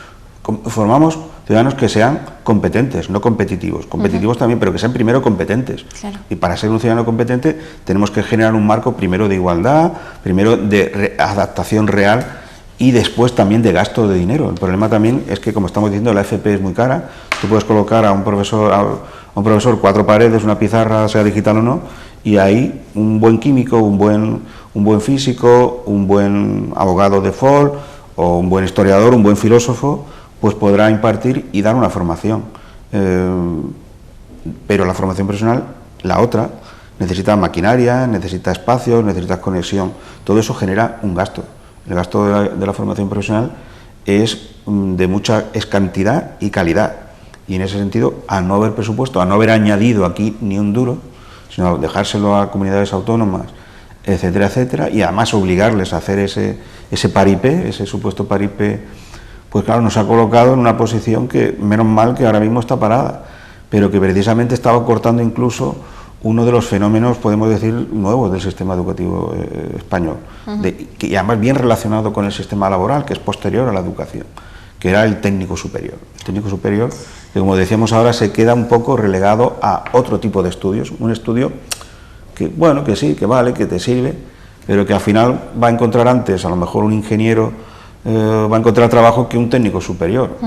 formamos ciudadanos que sean competentes, no competitivos, competitivos también, pero que sean primero competentes. Claro. Y para ser un ciudadano competente tenemos que generar un marco primero de igualdad, primero de adaptación real y después también de gasto de dinero. El problema también es que, como estamos diciendo, la FP es muy cara, tú puedes colocar a un profesor 4 paredes, una pizarra, sea digital o no, y ahí un buen químico, un buen físico, un buen abogado de FOL o un buen historiador, un buen filósofo, pues podrá impartir y dar una formación. Pero la formación profesional, la otra, necesita maquinaria, necesita espacios, necesita conexión. Todo eso genera un gasto. El gasto de la formación profesional es cantidad y calidad. Y en ese sentido, al no haber presupuesto, al no haber añadido aquí ni un duro, sino dejárselo a comunidades autónomas, etcétera, etcétera, y además obligarles a hacer ese paripé, ese supuesto paripé, pues claro, nos ha colocado en una posición que, menos mal que ahora mismo está parada, pero que precisamente estaba cortando incluso uno de los fenómenos, podemos decir, nuevos del sistema educativo español, y además bien relacionado con el sistema laboral, que es posterior a la educación, que era el técnico superior. El técnico superior, que como decíamos ahora, se queda un poco relegado a otro tipo de estudios, un estudio que, bueno, que sí, que vale, que te sirve, pero que al final va a encontrar antes, a lo mejor un ingeniero va a encontrar trabajo que un técnico superior,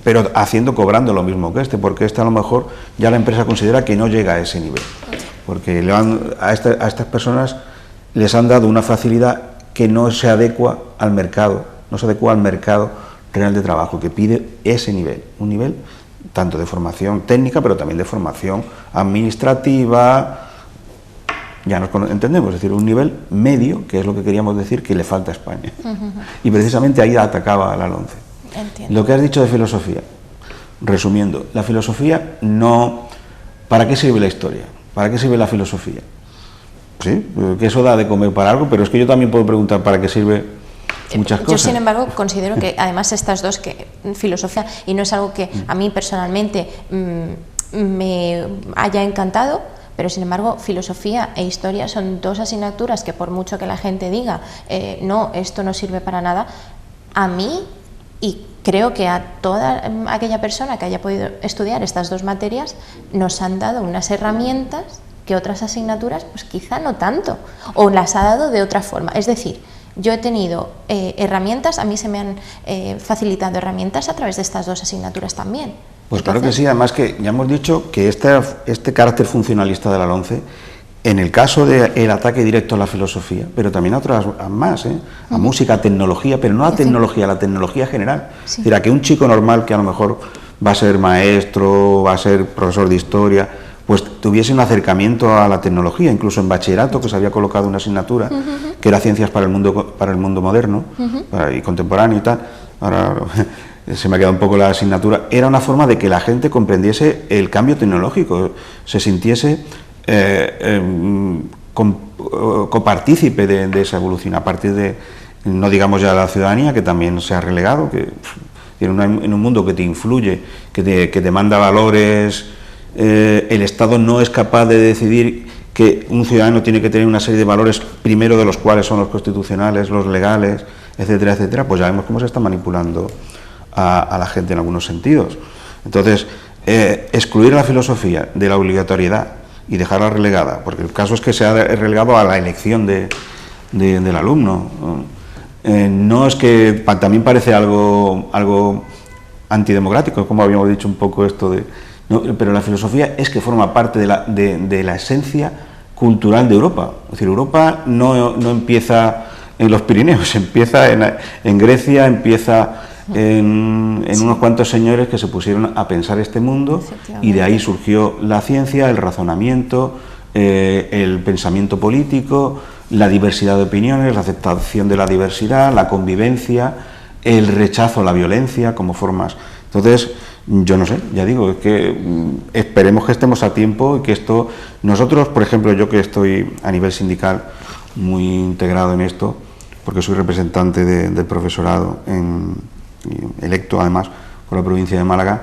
pero cobrando lo mismo que porque a lo mejor ya la empresa considera que no llega a ese nivel, porque a estas personas les han dado una facilidad que no se adecua al mercado, real de trabajo, que pide ese nivel, un nivel tanto de formación técnica, pero también de formación administrativa. Ya nos entendemos, es decir, un nivel medio, que es lo que queríamos decir que le falta a España. Y precisamente ahí atacaba la LOMCE. Lo que has dicho de filosofía, resumiendo, la filosofía no... ¿Para qué sirve la historia? ¿Para qué sirve la filosofía? Sí, que eso da de comer para algo, pero es que yo también puedo preguntar para qué sirve muchas cosas. Yo, sin embargo, considero que además estas dos, que filosofía, y no es algo que a mí personalmente me haya encantado, pero sin embargo filosofía e historia son dos asignaturas que, por mucho que la gente diga no, esto no sirve para nada, a mí, y creo que a toda aquella persona que haya podido estudiar estas dos materias, nos han dado unas herramientas que otras asignaturas pues quizá no tanto, o las ha dado de otra forma. Es decir, yo he tenido herramientas, a mí se me han facilitado herramientas a través de estas dos asignaturas también. Pues claro que sí, además que ya hemos dicho que este carácter funcionalista de la LOMCE, en el caso del ataque directo a la filosofía, pero también a otras más, a música, a tecnología, pero no a tecnología, a la tecnología general. Es decir, a que un chico normal que a lo mejor va a ser maestro, va a ser profesor de historia, pues tuviese un acercamiento a la tecnología, incluso en bachillerato, que se había colocado una asignatura que era ciencias para el mundo moderno y contemporáneo y tal. Ahora se me ha quedado un poco la asignatura. Era una forma de que la gente comprendiese el cambio tecnológico, se sintiese copartícipe de esa evolución, a partir de, no digamos ya la ciudadanía, que también se ha relegado, que en un mundo que te influye, que te manda valores. El Estado no es capaz de decidir que un ciudadano tiene que tener una serie de valores, primero de los cuales son los constitucionales, los legales, etcétera, etcétera, pues ya vemos cómo se está manipulando a la gente en algunos sentidos. Entonces, excluir a la filosofía de la obligatoriedad y dejarla relegada, porque el caso es que se ha relegado a la elección del alumno. No es que también parece algo antidemocrático, como habíamos dicho un poco esto de... No, pero la filosofía es que forma parte de la esencia cultural de Europa. Es decir, Europa no empieza en los Pirineos, empieza en Grecia, empieza en unos cuantos señores que se pusieron a pensar este mundo, y de ahí surgió la ciencia, el razonamiento, el pensamiento político, la diversidad de opiniones, la aceptación de la diversidad, la convivencia, el rechazo a la violencia como formas. Entonces, yo no sé, ya digo, es que esperemos que estemos a tiempo y que esto, nosotros, por ejemplo, yo que estoy a nivel sindical muy integrado en esto, porque soy representante del profesorado, electo además por la provincia de Málaga,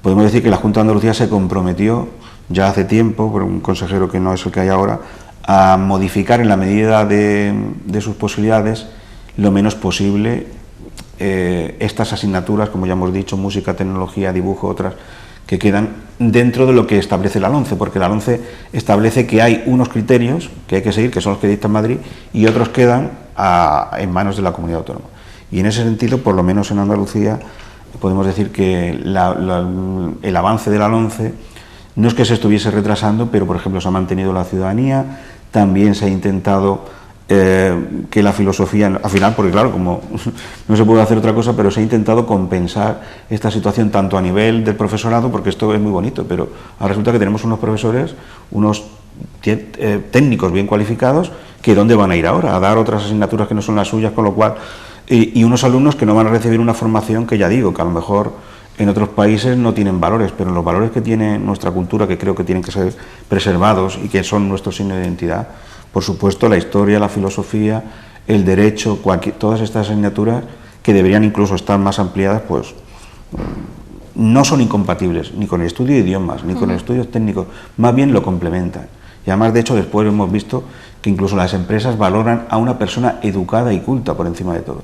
podemos decir que la Junta de Andalucía se comprometió ya hace tiempo, por un consejero que no es el que hay ahora, a modificar en la medida de sus posibilidades lo menos posible estas asignaturas, como ya hemos dicho, música, tecnología, dibujo, otras, que quedan dentro de lo que establece la LOMCE, porque la LOMCE establece que hay unos criterios que hay que seguir, que son los que dicta Madrid, y otros quedan en manos de la comunidad autónoma. Y en ese sentido, por lo menos en Andalucía, podemos decir que el avance de la LOMCE no es que se estuviese retrasando, pero por ejemplo se ha mantenido la ciudadanía, también se ha intentado que la filosofía, al final, porque claro, como no se puede hacer otra cosa, pero se ha intentado compensar esta situación tanto a nivel del profesorado, porque esto es muy bonito, pero ahora resulta que tenemos unos profesores, unos técnicos bien cualificados, que ¿dónde van a ir ahora? A dar otras asignaturas que no son las suyas, con lo cual, y unos alumnos que no van a recibir una formación que ya digo, que a lo mejor en otros países no tienen valores, pero los valores que tiene nuestra cultura, que creo que tienen que ser preservados y que son nuestro signo de identidad, por supuesto la historia, la filosofía, el derecho, todas estas asignaturas que deberían incluso estar más ampliadas, pues no son incompatibles ni con el estudio de idiomas, ni con el estudio técnico, más bien lo complementan. Y además, de hecho, después hemos visto que incluso las empresas valoran a una persona educada y culta por encima de todo.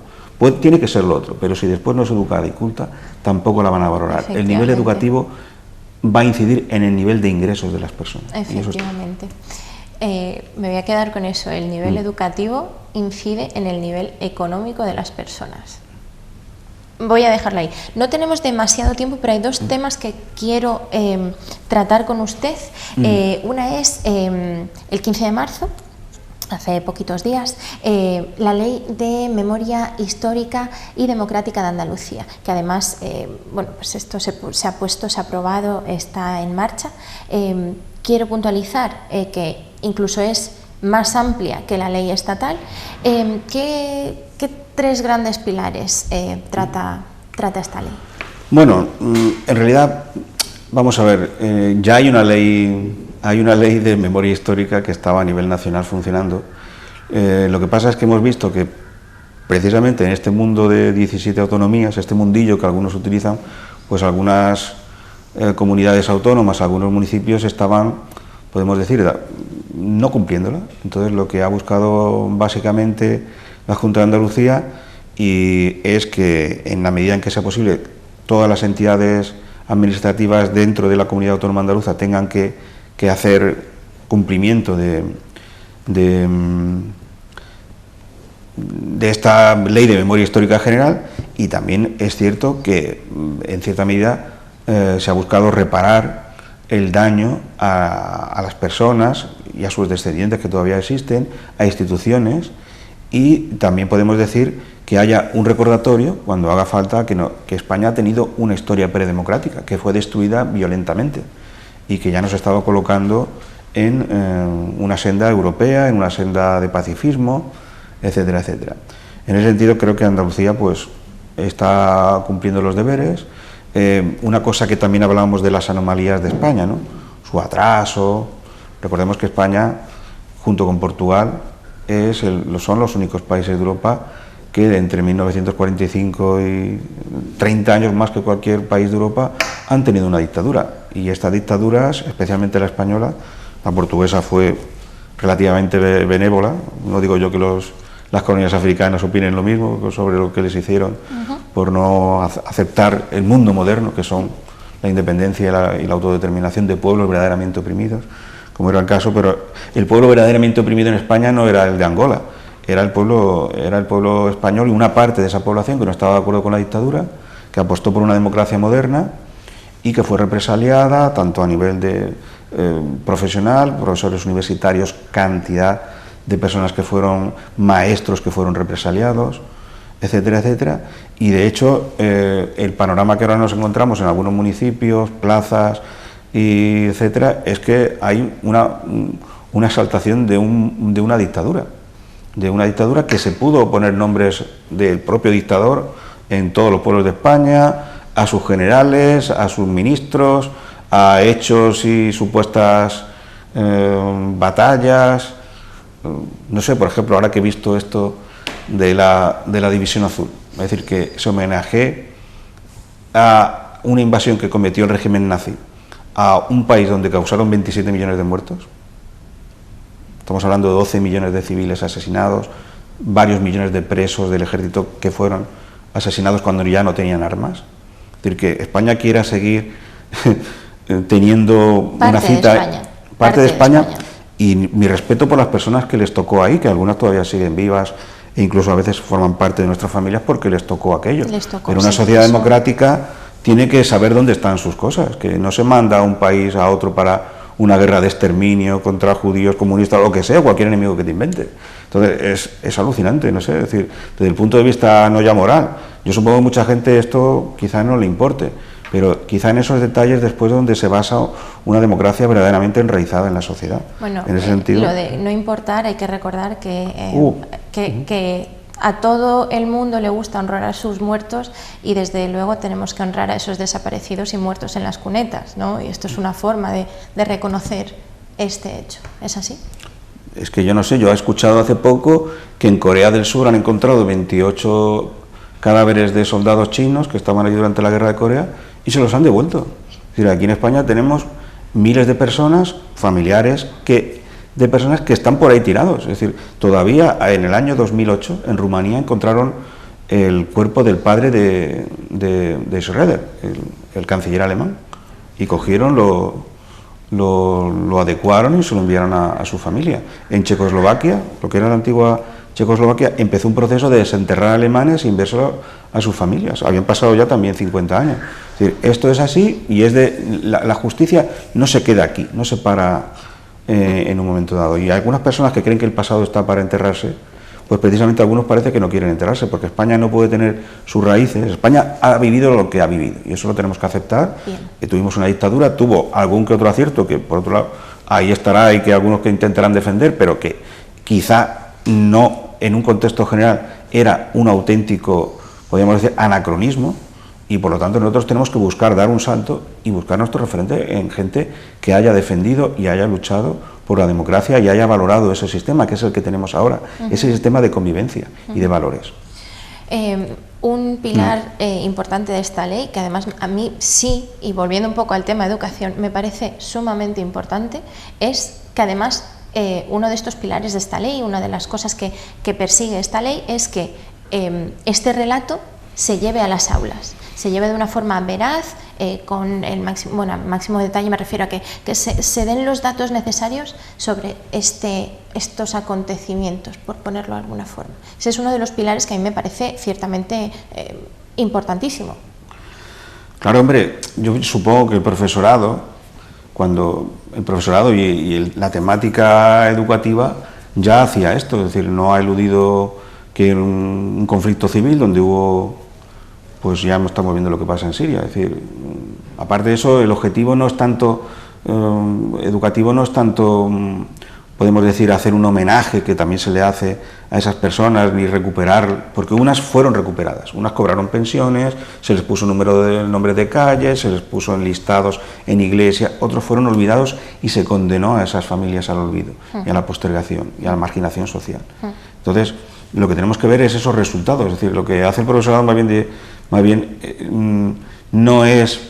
Tiene que ser lo otro, pero si después no es educada y culta, tampoco la van a valorar. El nivel educativo va a incidir en el nivel de ingresos de las personas. Efectivamente. Me voy a quedar con eso. El nivel educativo incide en el nivel económico de las personas. Voy a dejarla ahí. No tenemos demasiado tiempo, pero hay dos temas que quiero tratar con usted. Una es el 15 de marzo, hace poquitos días, la Ley de Memoria Histórica y Democrática de Andalucía, que además, bueno, pues esto se ha aprobado, está en marcha. Quiero puntualizar que incluso es más amplia que la ley estatal. ¿Qué tres grandes pilares trata esta ley? Bueno, en realidad, vamos a ver, ya hay una ley de memoria histórica que estaba a nivel nacional funcionando. Lo que pasa es que hemos visto que precisamente en este mundo de 17 autonomías, este mundillo que algunos utilizan, pues algunas comunidades autónomas, algunos municipios estaban, podemos decir, no cumpliéndola. Entonces lo que ha buscado básicamente la Junta de Andalucía es que en la medida en que sea posible todas las entidades administrativas dentro de la comunidad autónoma andaluza tengan que hacer cumplimiento de esta ley de memoria histórica general. Y también es cierto que en cierta medida se ha buscado reparar el daño a las personas y a sus descendientes que todavía existen, a instituciones, y también podemos decir que haya un recordatorio cuando haga falta que España ha tenido una historia predemocrática que fue destruida violentamente y que ya nos ha estado colocando en una senda europea, en una senda de pacifismo, etcétera, etcétera. En ese sentido creo que Andalucía pues está cumpliendo los deberes. Una cosa que también hablábamos de las anomalías de España, ¿no? Su atraso. Recordemos que España, junto con Portugal, son los únicos países de Europa que entre 1945 y 30 años más que cualquier país de Europa han tenido una dictadura. Y estas dictaduras, especialmente la española, la portuguesa fue relativamente benévola. No digo yo que las colonias africanas opinen lo mismo sobre lo que les hicieron por no aceptar el mundo moderno, que son la independencia y la autodeterminación de pueblos verdaderamente oprimidos, como era el caso. Pero el pueblo verdaderamente oprimido en España no era el de Angola, era el pueblo español, y una parte de esa población que no estaba de acuerdo con la dictadura, que apostó por una democracia moderna y que fue represaliada tanto a nivel de profesional, profesores universitarios, cantidad de personas que fueron maestros que fueron represaliados, etcétera, etcétera. Y de hecho el panorama que ahora nos encontramos en algunos municipios, plazas, y etcétera, es que hay una exaltación de una dictadura que se pudo poner nombres del propio dictador en todos los pueblos de España, a sus generales, a sus ministros, a hechos y supuestas batallas. No sé, por ejemplo, ahora que he visto esto de la División Azul, es decir, que se homenajee a una invasión que cometió el régimen nazi a un país donde causaron 27 millones de muertos. Estamos hablando de 12 millones de civiles asesinados, varios millones de presos del ejército que fueron asesinados cuando ya no tenían armas. Es decir, que España quiera seguir teniendo una cita, parte de España, y mi respeto por las personas que les tocó ahí, que algunas todavía siguen vivas e incluso a veces forman parte de nuestras familias porque les tocó aquello. Pero una sociedad democrática tiene que saber dónde están sus cosas, que no se manda a un país a otro para una guerra de exterminio contra judíos, comunistas, lo que sea, cualquier enemigo que te invente. Entonces es alucinante, no sé, es decir, desde el punto de vista no ya moral, yo supongo que mucha gente esto quizá no le importe, pero quizá en esos detalles después donde se basa una democracia verdaderamente enraizada en la sociedad. Bueno, en ese sentido, lo de no importar, hay que recordar que a todo el mundo le gusta honrar a sus muertos, y desde luego tenemos que honrar a esos desaparecidos y muertos en las cunetas, ¿no? Y esto es una forma de reconocer este hecho. ¿Es así? Es que yo no sé, yo he escuchado hace poco que en Corea del Sur han encontrado 28 cadáveres de soldados chinos que estaban allí durante la guerra de Corea y se los han devuelto. Es decir, aquí en España tenemos miles de personas, familiares, que de personas que están por ahí tirados. Es decir, todavía en el año 2008 en Rumanía encontraron el cuerpo del padre de Schröder, el canciller alemán, y cogieron, lo adecuaron y se lo enviaron a su familia. En Checoslovaquia, lo que era la antigua Checoslovaquia, empezó un proceso de desenterrar alemanes e enviárselo a sus familias. Habían pasado ya también 50 años. Es decir, esto es así y la justicia no se queda aquí, no se para en un momento dado. Y hay algunas personas que creen que el pasado está para enterrarse, pues precisamente algunos parece que no quieren enterarse, porque España no puede tener sus raíces. España ha vivido lo que ha vivido y eso lo tenemos que aceptar. Que tuvimos una dictadura, tuvo algún que otro acierto, que por otro lado ahí estará y que algunos que intentarán defender, pero que quizá no en un contexto general era un auténtico, podríamos decir, anacronismo, y por lo tanto nosotros tenemos que buscar dar un salto y buscar nuestro referente en gente que haya defendido y haya luchado por la democracia y haya valorado ese sistema, que es el que tenemos ahora, ese sistema de convivencia y de valores. Un pilar importante de esta ley, que además a mí sí, y volviendo un poco al tema de educación, me parece sumamente importante, es que además uno de estos pilares de esta ley, una de las cosas que persigue esta ley es que este relato se lleve a las aulas, se lleve de una forma veraz, con el máximo detalle, me refiero a que se den los datos necesarios sobre estos acontecimientos, por ponerlo de alguna forma. Ese es uno de los pilares que a mí me parece ciertamente importantísimo. Claro, hombre, yo supongo que el profesorado, la temática educativa ya hacía esto, es decir, no ha eludido que en un conflicto civil donde hubo, pues ya estamos viendo lo que pasa en Siria. Es decir, aparte de eso, el objetivo no es tanto educativo, no es tanto, podemos decir, hacer un homenaje que también se le hace a esas personas, ni recuperar, porque unas fueron recuperadas, unas cobraron pensiones, se les puso nombre de calles, se les puso enlistados en iglesia, otros fueron olvidados y se condenó a esas familias al olvido y a la postergación y a la marginación social. Entonces, lo que tenemos que ver es esos resultados, es decir, lo que hace el profesorado más bien no es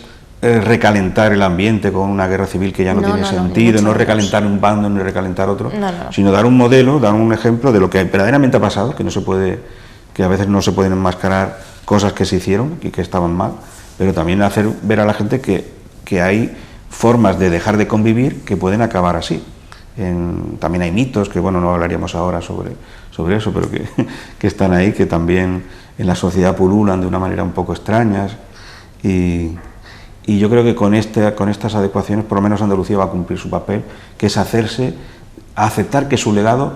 recalentar el ambiente con una guerra civil que ya no tiene sentido, no recalentar un bando ni recalentar otro, sino dar un modelo, dar un ejemplo de lo que verdaderamente ha pasado, que a veces no se pueden enmascarar cosas que se hicieron y que estaban mal, pero también hacer ver a la gente que hay formas de dejar de convivir que pueden acabar así. También hay mitos, que bueno, no hablaríamos ahora sobre eso, pero que están ahí, que también en la sociedad pululan de una manera un poco extrañas, y yo creo que con estas adecuaciones por lo menos Andalucía va a cumplir su papel, que es aceptar que su legado,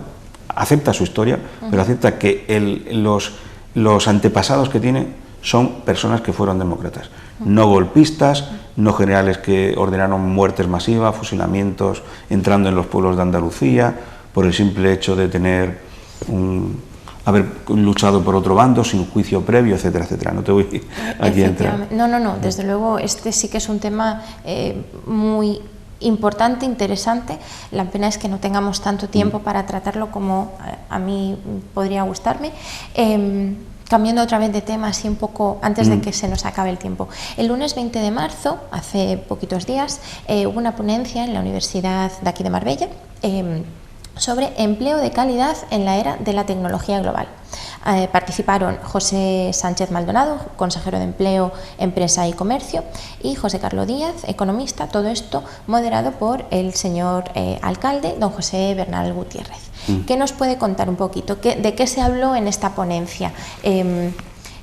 acepta su historia, pero acepta que los antepasados que tiene son personas que fueron demócratas, no golpistas, no generales que ordenaron muertes masivas, fusilamientos, entrando en los pueblos de Andalucía por el simple hecho de haber luchado por otro bando sin juicio previo, etcétera, etcétera. No te voy aquí a entrar. No, desde luego este sí que es un tema muy importante, interesante. La pena es que no tengamos tanto tiempo para tratarlo como a mí podría gustarme. Cambiando otra vez de tema, así un poco antes de que se nos acabe el tiempo. El lunes 20 de marzo, hace poquitos días, hubo una ponencia en la Universidad de aquí de Marbella sobre empleo de calidad en la era de la tecnología global. Participaron José Sánchez Maldonado, consejero de Empleo, Empresa y Comercio, y José Carlos Díaz, economista, todo esto moderado por el señor alcalde, don José Bernal Gutiérrez. ¿Qué nos puede contar un poquito? ¿De qué se habló en esta ponencia?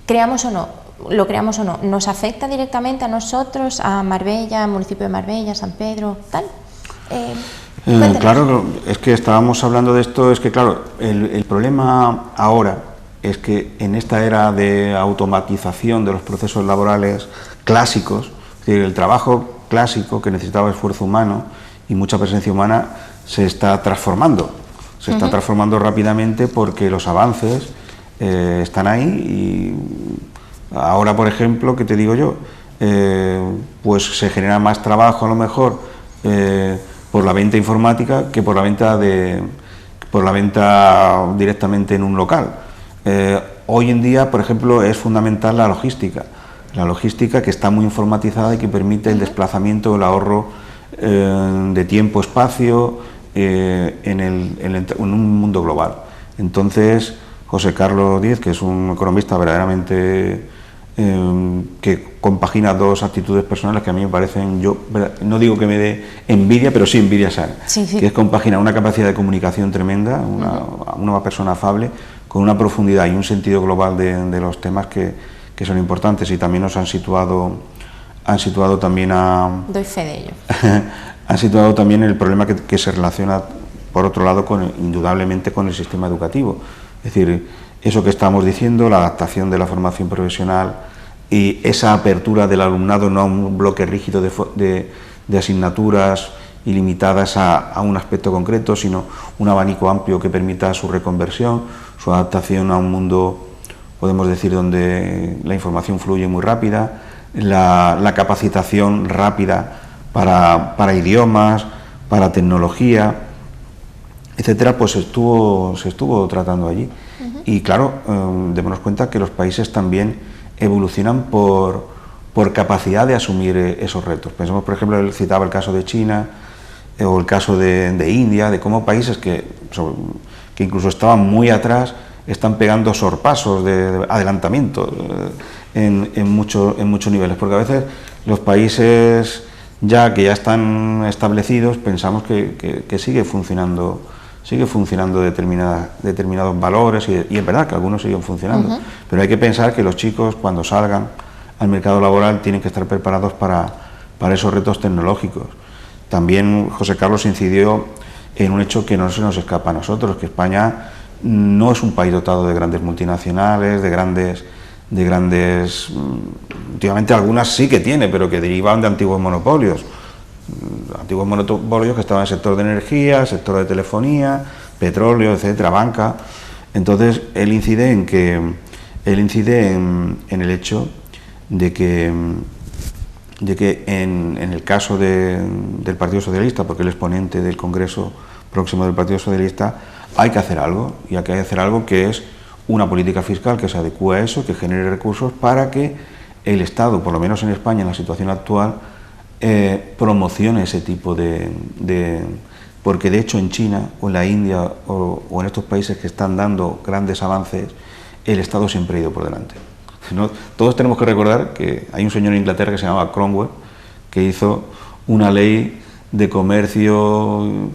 ¿Creamos o no? ¿Lo creamos o no? ¿Nos afecta directamente a nosotros, a Marbella, municipio de Marbella, San Pedro, tal? Claro, es que estábamos hablando de esto, es que claro, el problema ahora es que en esta era de automatización de los procesos laborales clásicos, es decir, el trabajo clásico que necesitaba esfuerzo humano y mucha presencia humana se está transformando. Se está transformando rápidamente porque los avances están ahí y ahora, por ejemplo, ¿qué te digo yo? Pues se genera más trabajo a lo mejor por la venta informática que por la venta directamente en un local. Hoy en día, por ejemplo, es fundamental la logística que está muy informatizada y que permite el desplazamiento, el ahorro de tiempo, espacio, en un mundo global. Entonces, José Carlos Díez, que es un economista verdaderamente que compagina dos actitudes personales que a mí me parecen, yo no digo que me dé envidia, pero sí envidia sana, que es compaginar una capacidad de comunicación tremenda, una persona afable, con una profundidad y un sentido global de los temas que son importantes, y también nos han situado también a... Doy fe de ello. Han situado también el problema que se relaciona, por otro lado, indudablemente con el sistema educativo. Es decir, eso que estamos diciendo, la adaptación de la formación profesional y esa apertura del alumnado no a un bloque rígido de asignaturas ilimitadas a un aspecto concreto, sino un abanico amplio que permita su reconversión, su adaptación a un mundo, podemos decir, donde la información fluye muy rápida, la capacitación rápida para idiomas, para tecnología, etcétera, pues se estuvo tratando allí. Y claro, démonos cuenta que los países también evolucionan por capacidad de asumir esos retos. Pensemos, por ejemplo, él citaba el caso de China o el caso de India, de cómo países que incluso estaban muy atrás están pegando sorpasos de adelantamiento en muchos niveles, porque a veces los países que ya están establecidos pensamos que sigue funcionando determinados valores, y es verdad que algunos siguen funcionando, pero hay que pensar que los chicos, cuando salgan al mercado laboral, tienen que estar preparados para esos retos tecnológicos. También José Carlos incidió en un hecho que no se nos escapa a nosotros, que España no es un país dotado de grandes multinacionales, de grandes últimamente algunas sí que tiene, pero que derivan de antiguos monopolios que estaban en el sector de energía, sector de telefonía, petróleo, etcétera, banca. Entonces él incide en el hecho de que en el caso del Partido Socialista, porque él es ponente del Congreso próximo del Partido Socialista, hay que hacer algo, y hay que hacer algo que es una política fiscal que se adecue a eso, que genere recursos para que el Estado, por lo menos en España, en la situación actual, promocione ese tipo porque de hecho en China o en la India o en estos países que están dando grandes avances, el Estado siempre ha ido por delante. Todos tenemos que recordar que hay un señor en Inglaterra que se llamaba Cromwell, que hizo una ley de comercio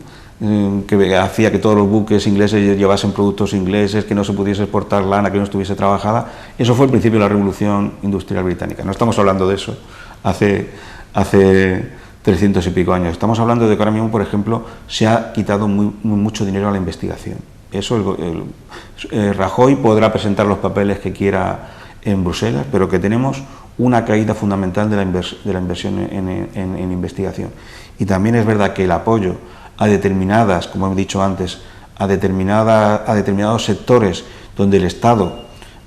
que hacía que todos los buques ingleses llevasen productos ingleses, que no se pudiese exportar lana que no estuviese trabajada. Eso fue el principio de la Revolución Industrial Británica. No estamos hablando de eso hace 300 y pico años. Estamos hablando de que ahora mismo, por ejemplo, se ha quitado mucho dinero a la investigación. Eso Rajoy podrá presentar los papeles que quiera en Bruselas, pero que tenemos una caída fundamental de la inversión en investigación. Y también es verdad que el apoyo a determinadas, como he dicho antes, a determinados sectores donde el Estado,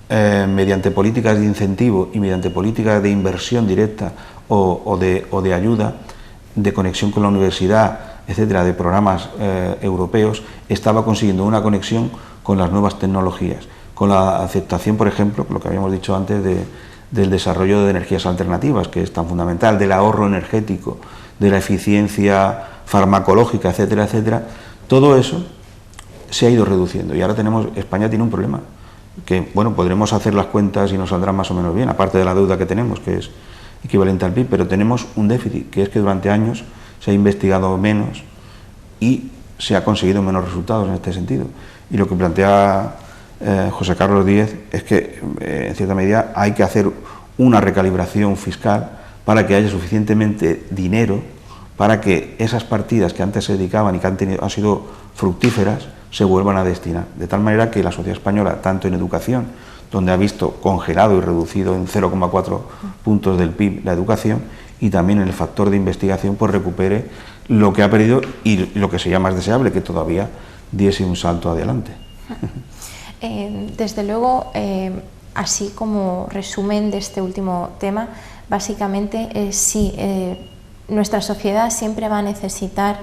mediante políticas de incentivo y mediante políticas de inversión directa o de ayuda, de conexión con la universidad, etcétera, de programas europeos, estaba consiguiendo una conexión con las nuevas tecnologías, con la aceptación, por ejemplo, lo que habíamos dicho antes, del desarrollo de energías alternativas, que es tan fundamental, del ahorro energético, de la eficiencia farmacológica, etcétera, etcétera. Todo eso se ha ido reduciendo y ahora España tiene un problema, que bueno, podremos hacer las cuentas y nos saldrán más o menos bien, aparte de la deuda que tenemos, que es equivalente al PIB, pero tenemos un déficit, que es que durante años se ha investigado menos y se ha conseguido menos resultados en este sentido. Y lo que plantea José Carlos Díez es que, en cierta medida, hay que hacer una recalibración fiscal para que haya suficientemente dinero para que esas partidas que antes se dedicaban y que han sido fructíferas se vuelvan a destinar. De tal manera que la sociedad española, tanto en educación, donde ha visto congelado y reducido en 0,4 puntos del PIB la educación, y también en el factor de investigación, pues recupere lo que ha perdido y lo que sería más deseable, que todavía diese un salto adelante. Desde luego, así como resumen de este último tema, básicamente sí, nuestra sociedad siempre va a necesitar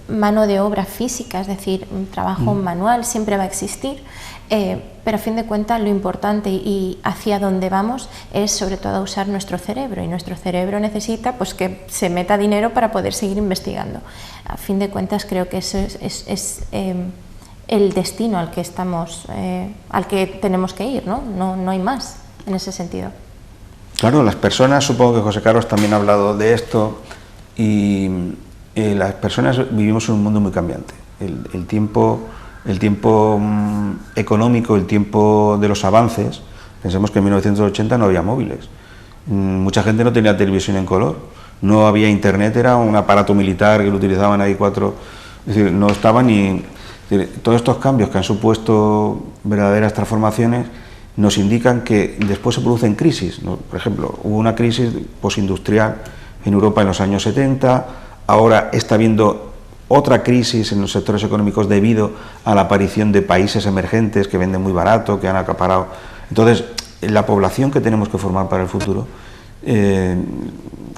mano de obra física, es decir, un trabajo manual siempre va a existir, pero a fin de cuentas lo importante y hacia donde vamos es sobre todo usar nuestro cerebro, y nuestro cerebro necesita pues que se meta dinero para poder seguir investigando. A fin de cuentas creo que eso es el destino al que estamos, al que tenemos que ir, ¿no? No hay más en ese sentido. Claro, las personas, supongo que José Carlos también ha hablado de esto, y las personas vivimos en un mundo muy cambiante. El tiempo económico, el tiempo de los avances, pensemos que en 1980 no había móviles, mucha gente no tenía televisión en color, no había internet, era un aparato militar que lo utilizaban ahí es decir, no estaba ni... Todos estos cambios que han supuesto verdaderas transformaciones nos indican que después se producen crisis, ¿no? Por ejemplo, hubo una crisis postindustrial en Europa en los años 70, ahora está habiendo otra crisis en los sectores económicos debido a la aparición de países emergentes que venden muy barato, que han acaparado. Entonces, la población que tenemos que formar para el futuro,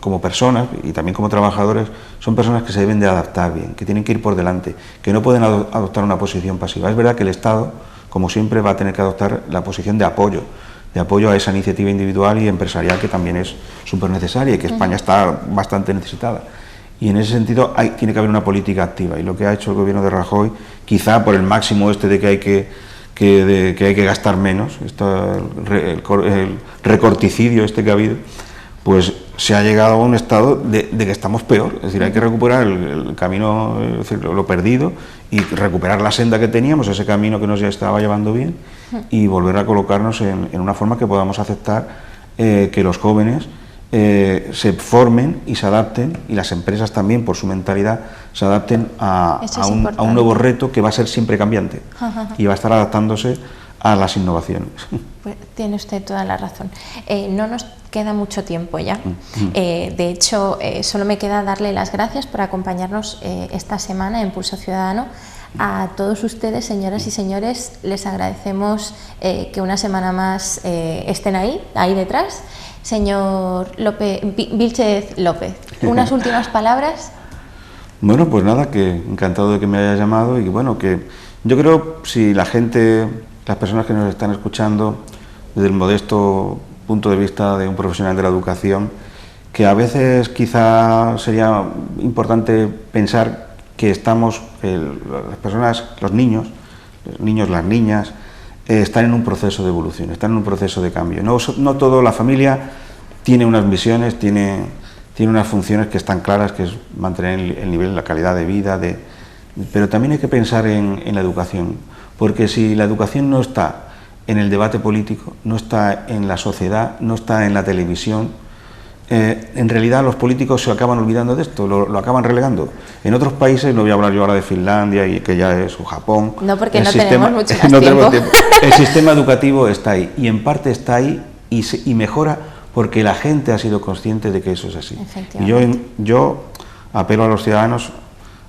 como personas y también como trabajadores, son personas que se deben de adaptar bien, que tienen que ir por delante, que no pueden adoptar una posición pasiva. Es verdad que el Estado, como siempre, va a tener que adoptar la posición de apoyo a esa iniciativa individual y empresarial que también es súper necesaria y que España está bastante necesitada. Y en ese sentido tiene que haber una política activa, y lo que ha hecho el gobierno de Rajoy, quizá por el máximo de que hay que gastar menos, el recorticidio que ha habido, pues se ha llegado a un estado de que estamos peor. Es decir, hay que recuperar el camino, es decir, lo perdido, y recuperar la senda que teníamos, ese camino que nos ya estaba llevando bien, y volver a colocarnos en una forma que podamos aceptar que los jóvenes se formen y se adapten, y las empresas también, por su mentalidad, se adapten a un nuevo reto que va a ser siempre cambiante y va a estar adaptándose a las innovaciones. Pues tiene usted toda la razón. No nos queda mucho tiempo ya. De hecho, solo me queda darle las gracias por acompañarnos esta semana en Pulso Ciudadano. A todos ustedes, señoras y señores, les agradecemos que una semana más estén ahí detrás. Señor Vílchez López, unas últimas palabras. Bueno, pues nada, que encantado de que me haya llamado, y bueno, que yo creo, si la gente, las personas que nos están escuchando, desde el modesto punto de vista de un profesional de la educación, que a veces quizá sería importante pensar que estamos, las personas, los niños, las niñas, están en un proceso de evolución, están en un proceso de cambio. No toda la familia tiene unas misiones, tiene unas funciones que están claras, que es mantener el nivel, la calidad de vida, pero también hay que pensar en la educación, porque si la educación no está en el debate político, no está en la sociedad, no está en la televisión, en realidad los políticos se acaban olvidando de esto, lo acaban relegando. En otros países, no voy a hablar yo ahora de Finlandia, y que ya es Japón. No, porque no tenemos mucho más tiempo. El sistema educativo está ahí, y en parte está ahí y mejora porque la gente ha sido consciente de que eso es así. Y yo apelo a los ciudadanos,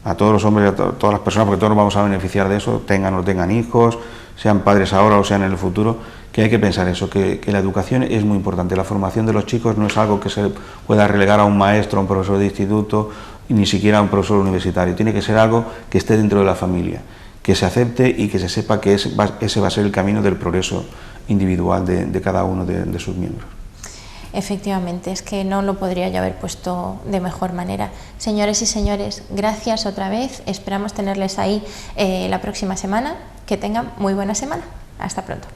a todos los hombres y a todas las personas, porque todos nos vamos a beneficiar de eso, tengan o no tengan hijos, sean padres ahora o sean en el futuro, que hay que pensar eso, que la educación es muy importante. La formación de los chicos no es algo que se pueda relegar a un maestro, a un profesor de instituto, ni siquiera a un profesor universitario. Tiene que ser algo que esté dentro de la familia, que se acepte y que se sepa que ese va a ser el camino del progreso individual de cada uno de sus miembros. Efectivamente, es que no lo podría yo haber puesto de mejor manera. Señores y señores, gracias otra vez. Esperamos tenerles ahí la próxima semana. Que tengan muy buena semana. Hasta pronto.